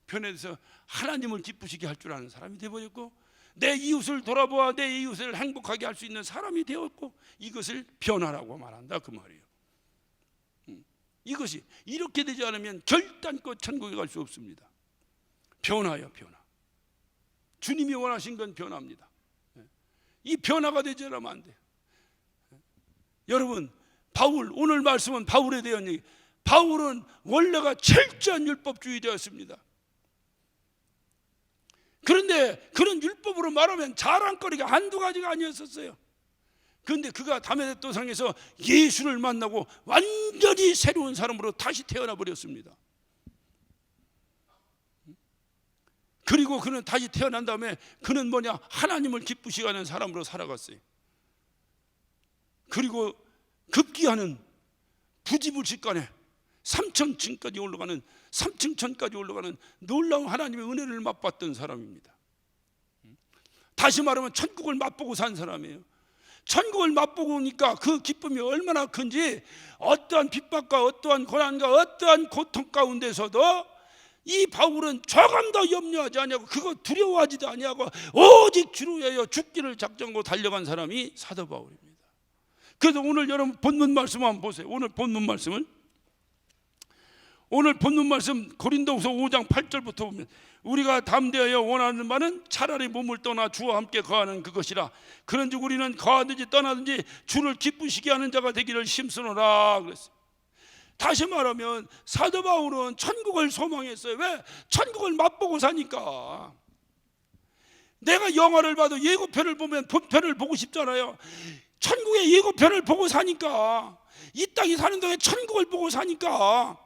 변해서 하나님을 기쁘시게 할 줄 아는 사람이 되어버렸고, 내 이웃을 돌아보아 내 이웃을 행복하게 할 수 있는 사람이 되었고, 이것을 변화라고 말한다 그 말이에요. 이것이 이렇게 되지 않으면 결단코 천국에 갈 수 없습니다. 변화예요. 변화. 주님이 원하신 건 변화입니다. 이 변화가 되지 않으면 안 돼요. 여러분, 바울, 오늘 말씀은 바울에 대한 얘기. 바울은 원래가 철저한 율법주의자였습니다. 그런데 그런 율법으로 말하면 자랑거리가 한두 가지가 아니었었어요. 그런데 그가 다메섹도상에서 예수를 만나고 완전히 새로운 사람으로 다시 태어나 버렸습니다. 그리고 그는 다시 태어난 다음에 그는 뭐냐, 하나님을 기쁘시게 하는 사람으로 살아갔어요. 그리고 급기야는 부지불식간에 3,000층까지 올라가는, 3층천까지 올라가는 놀라운 하나님의 은혜를 맛봤던 사람입니다. 다시 말하면 천국을 맛보고 산 사람이에요. 천국을 맛보고 오니까 그 기쁨이 얼마나 큰지, 어떠한 핍박과 어떠한 고난과 어떠한 고통 가운데서도 이 바울은 조금 더 염려하지 아니하고 그거 두려워하지도 아니하고 오직 주로 위하여 죽기를 작정하고 달려간 사람이 사도 바울입니다. 그래서 오늘 여러분 본문 말씀 한번 보세요. 오늘 본문 말씀 고린도후서 5장 8절부터 보면, 우리가 담대하여 원하는 바는 차라리 몸을 떠나 주와 함께 거하는 그것이라. 그런즉 우리는 거하든지 떠나든지 주를 기쁘시게 하는 자가 되기를 힘쓰노라 그랬어요. 다시 말하면 사도 바울은 천국을 소망했어요. 왜? 천국을 맛보고 사니까. 내가 영화를 봐도 예고편을 보면 본편을 보고 싶잖아요. 천국의 예고편을 보고 사니까, 이 땅에 사는 동안 천국을 보고 사니까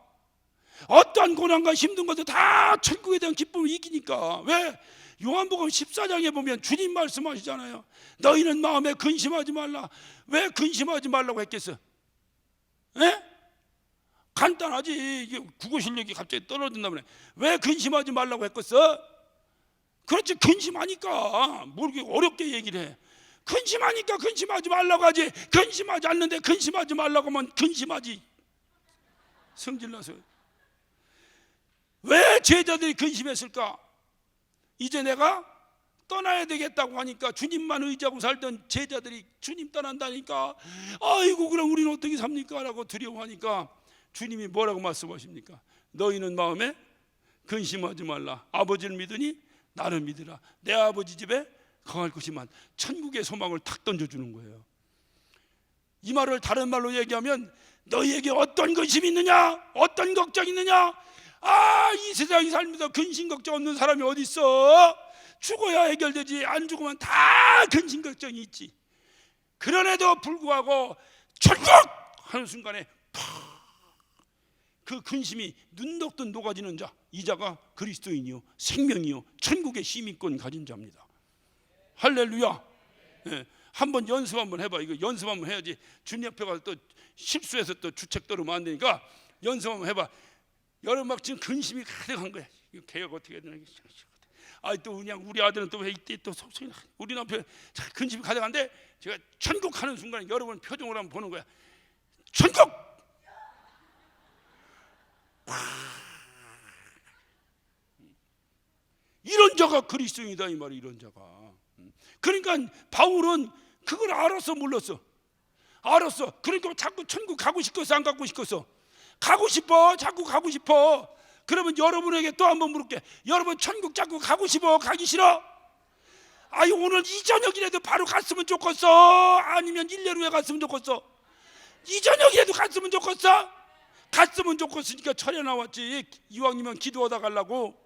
어떠한 고난과 힘든 것도 다 천국에 대한 기쁨을 이기니까. 왜? 요한복음 14장에 보면 주님 말씀하시잖아요. 너희는 마음에 근심하지 말라. 왜 근심하지 말라고 했겠어? 에? 간단하지. 이게 국어 실력이 갑자기 떨어진다면 왜 근심하지 말라고 했겠어? 그렇지, 근심하니까. 뭐 이렇게 어렵게 얘기를 해. 근심하니까 근심하지 말라고 하지. 근심하지 않는데 근심하지 말라고 하면 근심하지. 성질나서. 왜 제자들이 근심했을까? 이제 내가 떠나야 되겠다고 하니까, 주님만 의지하고 살던 제자들이 주님 떠난다니까 아이고 그럼 우리는 어떻게 삽니까? 라고 두려워하니까 주님이 뭐라고 말씀하십니까? 너희는 마음에 근심하지 말라. 아버지를 믿으니 나를 믿으라. 내 아버지 집에 거할 것이만. 천국의 소망을 탁 던져주는 거예요. 이 말을 다른 말로 얘기하면, 너희에게 어떤 근심이 있느냐, 어떤 걱정이 있느냐. 이 세상에 살면서 근심 걱정 없는 사람이 어디 있어? 죽어야 해결되지. 안 죽으면 다 근심 걱정이 있지. 그런에도 불구하고 천국 하는 순간에 그 근심이 눈독듯 녹아지는 자, 이 자가 그리스도인이요 생명이요 천국의 시민권 가진 자입니다. 할렐루야. 예, 한번 연습 한번 해봐. 이거 연습 한번 해야지. 주님 앞에 가서 또 실수해서 또 주책 떨으면 안 되니까 연습 한번 해봐. 여러분 막 지금 근심이 가득한 거야. 이거 개혁 어떻게 해야 되나? 또 그냥 우리 아들은 또 왜 이때 또 속속이 나. 우리 남편 근심이 가득한데, 제가 천국 하는 순간에 여러분 표정을 한번 보는 거야. 천국! 이런 자가 그리스도인이다 이 말이야. 이런 자가. 그러니까 바울은 그걸 알아서 몰랐어. 알았어. 그러니까 자꾸 천국 가고 싶겠어, 안 가고 싶겠어? 가고 싶어. 자꾸 가고 싶어. 그러면 여러분에게 또 한번 물을게. 여러분 천국 자꾸 가고 싶어, 가기 싫어? 오늘 이 저녁이라도 바로 갔으면 좋겠어? 아니면 1년 후에 갔으면 좋겠어? 이 저녁이라도 갔으면 좋겠어? 갔으면 좋겠으니까 철회 나왔지. 이왕이면 기도하다 가려고.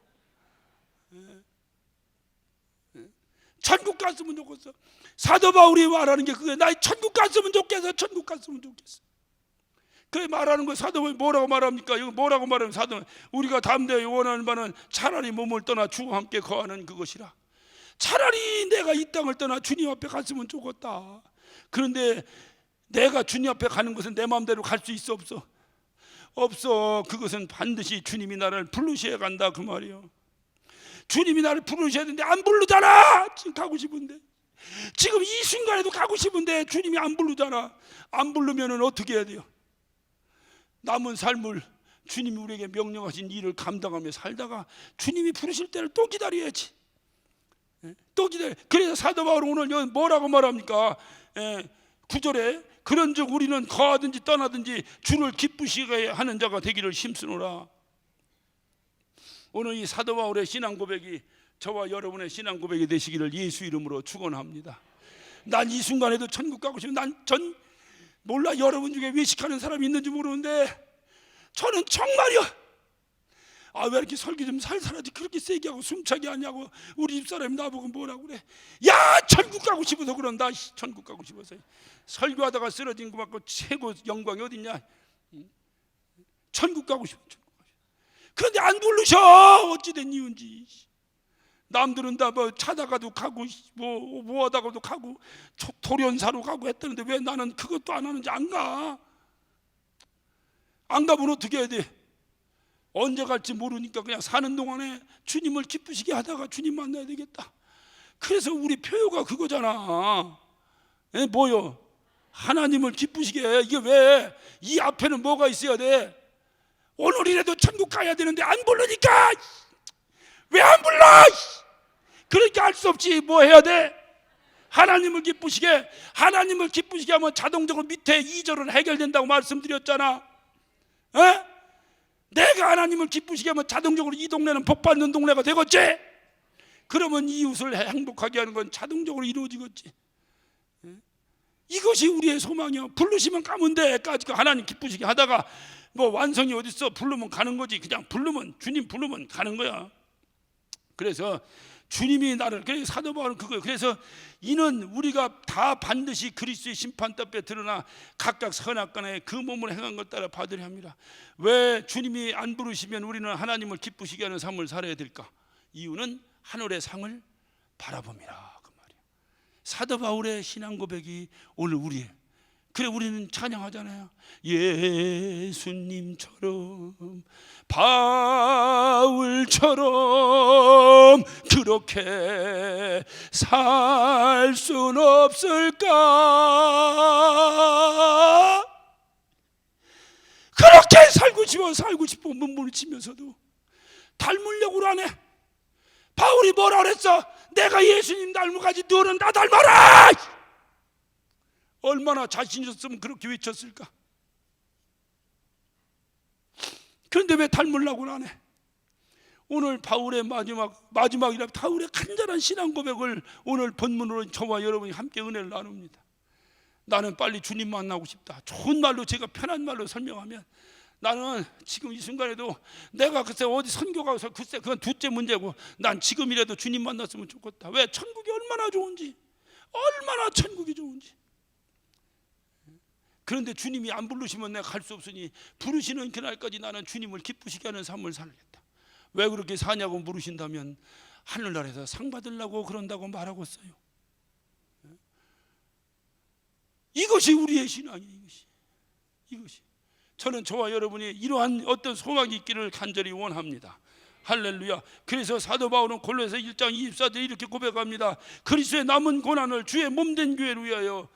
천국 갔으면 좋겠어. 사도 바울이 말하는 게 그게, 나 천국 갔으면 좋겠어. 천국 갔으면 좋겠어. 그래 말하는 거. 사도 바울이 뭐라고 말합니까? 이거 뭐라고 말하면 사도, 우리가 담대하여 원하는 바는 차라리 몸을 떠나 주와 함께 거하는 그것이라. 차라리 내가 이 땅을 떠나 주님 앞에 갔으면 좋겠다. 그런데 내가 주님 앞에 가는 것은 내 마음대로 갈 수 있어, 없어? 없어. 그것은 반드시 주님이 나를 부르셔야 간다 그 말이에요. 주님이 나를 부르셔야 되는데 안 부르잖아. 지금 가고 싶은데, 지금 이 순간에도 가고 싶은데 주님이 안 부르잖아. 안 부르면 어떻게 해야 돼요? 남은 삶을 주님이 우리에게 명령하신 일을 감당하며 살다가 주님이 부르실 때를 또 기다려야지. 또 기다려. 그래서 사도 바울은 오늘 뭐라고 말합니까? 9절에 그런즉 우리는 거하든지 떠나든지 주를 기쁘시게 하는 자가 되기를 힘쓰노라. 오늘 이 사도 바울의 신앙 고백이 저와 여러분의 신앙 고백이 되시기를 예수 이름으로 축원합니다. 난 이 순간에도 천국 가고 싶어. 몰라 여러분 중에 외식하는 사람이 있는지 모르는데 저는 정말요, 왜 이렇게 설교 좀 살살하지 그렇게 세게 하고 숨차게 하냐고 우리 집사람이 나보고 뭐라고 그래. 야, 천국 가고 싶어서 그런다. 천국 가고 싶어서. 설교하다가 쓰러진 거 맞고 최고 영광이 어딨냐. 천국 가고 싶어. 그런데 안 부르셔. 어찌된 이유인지. 남들은 다 뭐 차다가도 가고 뭐 하다가도 가고 돌연사로 가고 했다는데 왜 나는 그것도 안 하는지 안 가? 안 가면 어떻게 해야 돼? 언제 갈지 모르니까 그냥 사는 동안에 주님을 기쁘시게 하다가 주님 만나야 되겠다. 그래서 우리 표효가 그거잖아. 뭐요? 하나님을 기쁘시게 해. 이게 왜? 이 앞에는 뭐가 있어야 돼? 오늘이라도 천국 가야 되는데 안 부르니까 왜 안 불러? 그러니까 할 수 없지. 뭐 해야 돼? 하나님을 기쁘시게. 하나님을 기쁘시게 하면 자동적으로 밑에 2절은 해결된다고 말씀드렸잖아. 내가 하나님을 기쁘시게 하면 자동적으로 이 동네는 복받는 동네가 되겠지. 그러면 이웃을 행복하게 하는 건 자동적으로 이루어지겠지. 이것이 우리의 소망이야. 부르시면 가면 돼. 까짓 거 하나님 기쁘시게 하다가 뭐 완성이 어딨어. 부르면 가는 거지. 그냥 부르면, 주님 부르면 가는 거야. 그래서 주님이 나를, 그래서 사도 바울은 그거예요. 그래서 이는 우리가 다 반드시 그리스도의 심판대에 드러나 각각 선악간에 그 몸을 행한 것 따라 받으려 합니다. 왜 주님이 안 부르시면 우리는 하나님을 기쁘시게 하는 삶을 살아야 될까? 이유는 하늘의 상을 바라봅니다. 그 말이에요. 사도 바울의 신앙 고백이 오늘 우리의, 그래 우리는 찬양하잖아요. 예수님처럼 바울처럼 그렇게 살 순 없을까? 그렇게 살고 싶어 몸부림을 치면서도 닮으려고 하네. 바울이 뭐라 그랬어? 내가 예수님 닮아가지 너는 나 닮아라. 얼마나 자신 있었으면 그렇게 외쳤을까? 그런데 왜 닮으려고 하네? 오늘 바울의 마지막이라 바울의 간절한 신앙 고백을 오늘 본문으로 저와 여러분이 함께 은혜를 나눕니다. 나는 빨리 주님 만나고 싶다. 좋은 말로, 제가 편한 말로 설명하면, 나는 지금 이 순간에도 내가 글쎄 어디 선교 가서 글쎄 그건 둘째 문제고, 난 지금이라도 주님 만났으면 좋겠다. 왜? 천국이 얼마나 좋은지, 얼마나 천국이 좋은지. 그런데 주님이 안 부르시면 내가 갈 수 없으니 부르시는 그날까지 나는 주님을 기쁘시게 하는 삶을 살겠다. 왜 그렇게 사냐고 물으신다면 하늘나라에서 상 받으려고 그런다고 말하고 있어요. 이것이 우리의 신앙이에요. 이것이. 저는 저와 여러분이 이러한 어떤 소망이 있기를 간절히 원합니다. 할렐루야. 그래서 사도 바울은 골로새 1장 24절에 이렇게 고백합니다. 그리스도의 남은 고난을 주의 몸된 교회를 위하여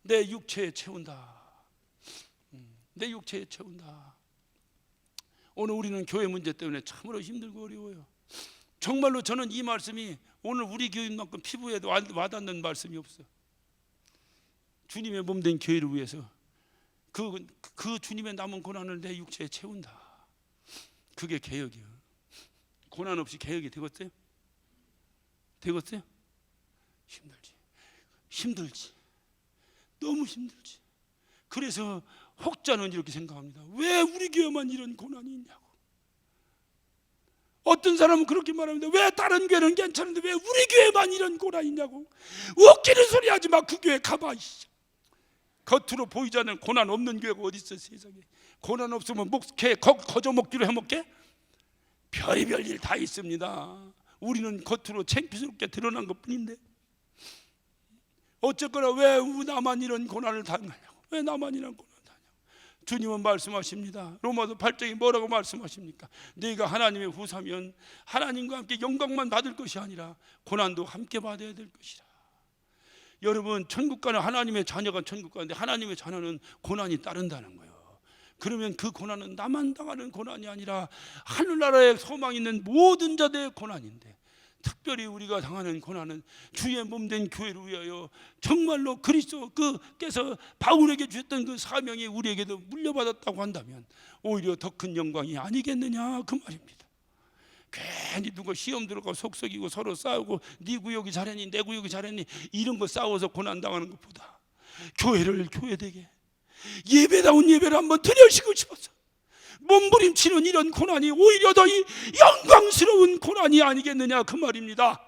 내 육체에 채운다. 내 육체에 채운다. 오늘 우리는 교회 문제 때문에 참으로 힘들고 어려워요. 정말로 저는 이 말씀이 오늘 우리 교인만큼 피부에도 와닿는 말씀이 없어. 주님의 몸된 교회를 위해서 그 주님의 남은 고난을 내 육체에 채운다. 그게 개혁이야. 고난 없이 개혁이 되겠어요? 되겠어요? 힘들지. 너무 힘들지. 그래서 혹자는 이렇게 생각합니다. 왜 우리 교회만 이런 고난이 있냐고. 어떤 사람은 그렇게 말합니다. 왜 다른 교회는 괜찮은데 왜 우리 교회만 이런 고난이 있냐고. 웃기는 소리 하지 마. 그 교회 가봐. 겉으로 보이지 않는 고난 없는 교회가 어디 있어 세상에. 고난 없으면 거저 먹기로 해먹게? 별의별 일 다 있습니다. 우리는 겉으로 창피스럽게 드러난 것뿐인데 어쨌거나 왜 나만 이런 고난을 당하냐고. 왜 나만 이런 고난을 당하냐고. 주님은 말씀하십니다. 로마서 8장에 뭐라고 말씀하십니까? 너희가 하나님의 후사면 하나님과 함께 영광만 받을 것이 아니라 고난도 함께 받아야 될 것이라. 여러분, 천국 가는 하나님의 자녀가 천국 가는데 하나님의 자녀는 고난이 따른다는 거예요. 그러면 그 고난은 나만 당하는 고난이 아니라 하늘나라에 소망 있는 모든 자들의 고난인데, 특별히 우리가 당하는 고난은 주의 몸된 교회를 위하여 정말로 그리스도께서 바울에게 주셨던 그 사명이 우리에게도 물려받았다고 한다면 오히려 더 큰 영광이 아니겠느냐 그 말입니다. 괜히 누가 시험 들어가고 속썩이고 서로 싸우고 네 구역이 잘했니 내 구역이 잘했니 이런 거 싸워서 고난 당하는 것보다 교회를 교회되게, 예배다운 예배를 한번 드려시고 싶어서 몸부림치는 이런 고난이 오히려 더 영광스러운 고난이 아니겠느냐 그 말입니다.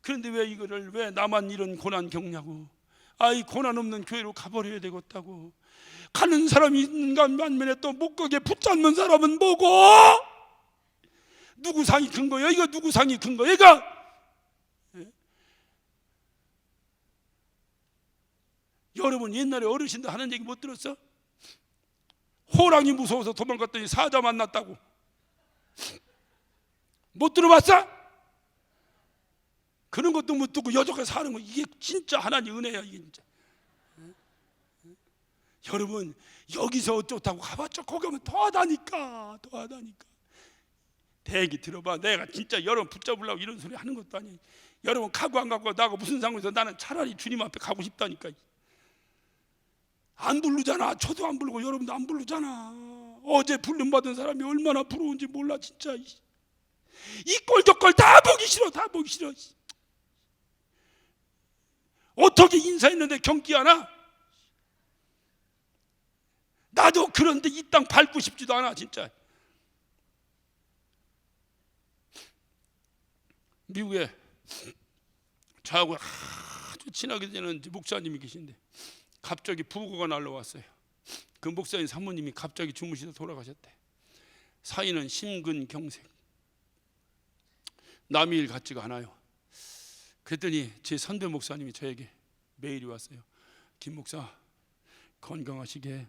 그런데 왜 이거를 왜 나만 이런 고난 겪냐고. 아이 고난 없는 교회로 가버려야 되겠다고. 가는 사람이 있는가 반면에 또 목각에 붙잡는 사람은 뭐고? 누구 상이 큰 거야? 이거 누구 상이 큰 거야? 이거 여러분 옛날에 어르신들 하는 얘기 못 들었어? 호랑이 무서워서 도망갔더니 사자 만났다고. 못 들어봤어? 그런 것도 못 듣고 여자가 사는 거 이게 진짜 하나님 은혜야 이게 진짜. 여러분 여기서 어쩌다고 가봤자 거기 가면 더하다니까. 대기 들어봐. 내가 진짜 여러분 붙잡으려고 이런 소리 하는 것도 아니에요. 여러분 가고 안 가고 나하고 무슨 상관이서 나는 차라리 주님 앞에 가고 싶다니까. 안 부르잖아. 저도 안 부르고 여러분도 안 부르잖아. 어제 불름 받은 사람이 얼마나 부러운지 몰라 진짜. 이 꼴저꼴 다 보기 싫어. 다 보기 싫어. 어떻게 인사했는데 경기하나? 나도 그런데 이 땅 밟고 싶지도 않아 진짜. 미국에 저하고 아주 친하게 지내는 목사님이 계신데 갑자기 부고가 날라왔어요. 그 목사님 사모님이 갑자기 주무시다 돌아가셨대. 사인은 심근경색. 남의 일 같지가 않아요. 그랬더니 제 선배 목사님이 저에게 메일이 왔어요. 김 목사 건강하시게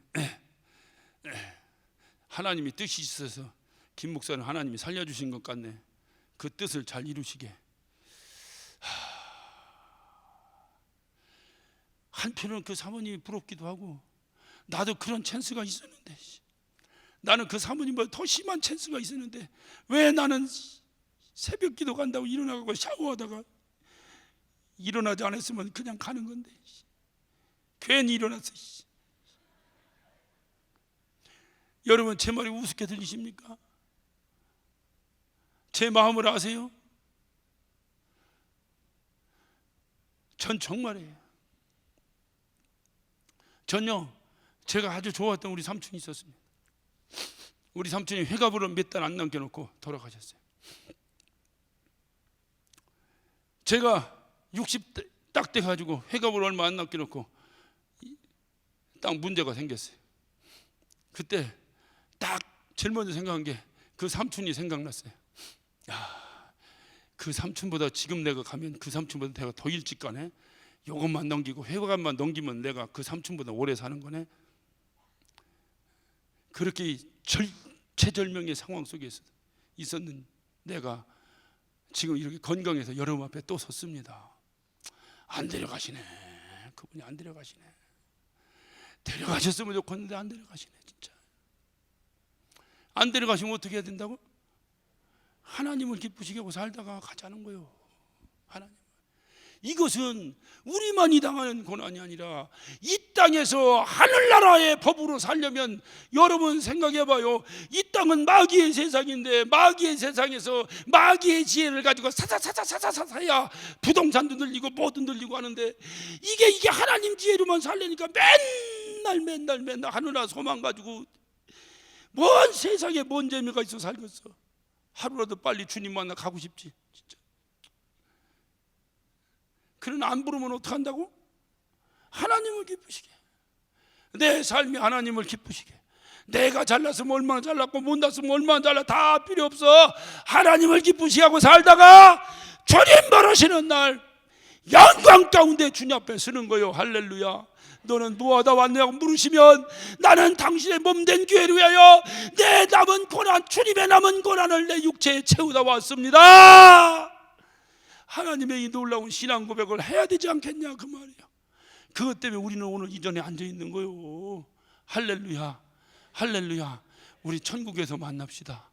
하나님이 뜻이 있어서 김 목사는 하나님이 살려주신 것 같네. 그 뜻을 잘 이루시게. 한편으로는 그 사모님이 부럽기도 하고 나도 그런 찬스가 있었는데 나는 그 사모님보다 더 심한 찬스가 있었는데 왜 나는 새벽 기도 간다고 일어나고 샤워하다가 일어나지 않았으면 그냥 가는 건데 괜히 일어났어. 여러분 제 말이 우습게 들리십니까? 제 마음을 아세요? 전 정말이에요. 전요 제가 아주 좋아했던 우리 삼촌이 있었습니다. 우리 삼촌이 회갑으로 몇 달 안 남겨놓고 돌아가셨어요. 제가 60 딱 돼가지고 회갑을 얼마 안 남겨놓고 딱 문제가 생겼어요. 그때 딱 제일 먼저 생각한 게 그 삼촌이 생각났어요. 야, 그 삼촌보다 지금 내가 가면 그 삼촌보다 내가 더 일찍 가네. 요것만 넘기고 회갑만 넘기면 내가 그 삼촌보다 오래 사는 거네. 그렇게 절체절명의 상황 속에 있었는 내가 지금 이렇게 건강해서 여러분 앞에 또 섰습니다. 안 데려가시네. 그분이 안 데려가시네. 데려가셨으면 좋겠는데 안 데려가시네. 진짜 안 데려가시면 어떻게 해야 된다고? 하나님을 기쁘시게 하고 살다가 가자는 거예요. 하나님. 이것은 우리만이 당하는 고난이 아니라 이 땅에서 하늘나라의 법으로 살려면 여러분 생각해봐요. 이 땅은 마귀의 세상인데 마귀의 세상에서 마귀의 지혜를 가지고 사사사사사사사야 부동산도 늘리고 뭐도 늘리고 하는데 이게 하나님 지혜로만 살려니까 맨날 하늘나라 소망 가지고 뭔 세상에 뭔 재미가 있어 살겠어. 하루라도 빨리 주님 만나 가고 싶지 진짜. 그러나 안 부르면 어떡한다고? 하나님을 기쁘시게. 내 삶이 하나님을 기쁘시게. 내가 잘났으면 얼마나 잘났고 못났으면 얼마나 잘났 다 필요 없어. 하나님을 기쁘시게 하고 살다가 주님 부르시는 날 영광 가운데 주님 앞에 서는 거요. 할렐루야. 너는 뭐하다 왔냐고 물으시면 나는 당신의 몸된 교회를 위하여 내 남은 고난, 주님의 남은 고난을 내 육체에 채우다 왔습니다. 하나님의 이 놀라운 신앙 고백을 해야 되지 않겠냐 그 말이야. 그것 때문에 우리는 오늘 이 자리에 앉아 있는 거요. 할렐루야. 할렐루야. 우리 천국에서 만납시다.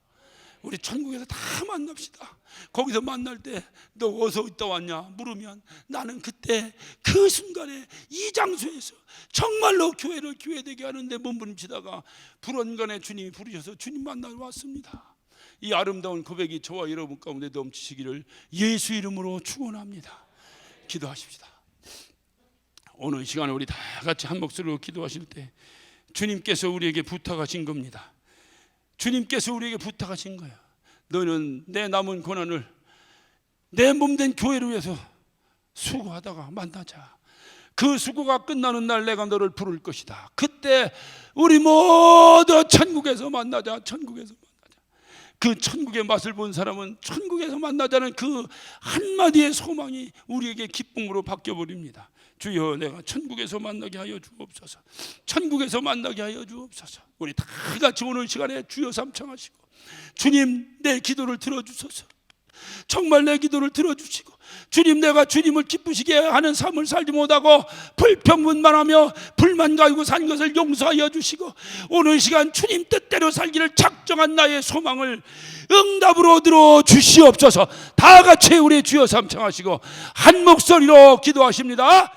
우리 천국에서 다 만납시다. 거기서 만날 때 너 어디서 있다 왔냐 물으면 나는 그때 그 순간에 이 장소에서 정말로 교회를 교회되게 하는데 몸부림치다가 불언간에 주님이 부르셔서 주님 만나러 왔습니다. 이 아름다운 고백이 저와 여러분 가운데 넘치시기를 예수 이름으로 축원합니다. 기도하십시다. 오늘 시간에 우리 다 같이 한 목소리로 기도하실 때 주님께서 우리에게 부탁하신 겁니다. 주님께서 우리에게 부탁하신 거예요. 너는 내 남은 고난을 내 몸된 교회를 위해서 수고하다가 만나자. 그 수고가 끝나는 날 내가 너를 부를 것이다. 그때 우리 모두 천국에서 만나자. 천국에서 만나자. 그 천국의 맛을 본 사람은 천국에서 만나자는 그 한마디의 소망이 우리에게 기쁨으로 바뀌어버립니다. 주여, 내가 천국에서 만나게 하여 주옵소서. 천국에서 만나게 하여 주옵소서. 우리 다 같이 오늘 시간에 주여 삼창하시고, 주님 내 기도를 들어주소서. 정말 내 기도를 들어주시고, 주님 내가 주님을 기쁘시게 하는 삶을 살지 못하고 불평분만하며 불만 가지고 산 것을 용서하여 주시고, 오늘 시간 주님 뜻대로 살기를 작정한 나의 소망을 응답으로 들어 주시옵소서. 다 같이 우리 주여 삼창하시고 한 목소리로 기도하십니다.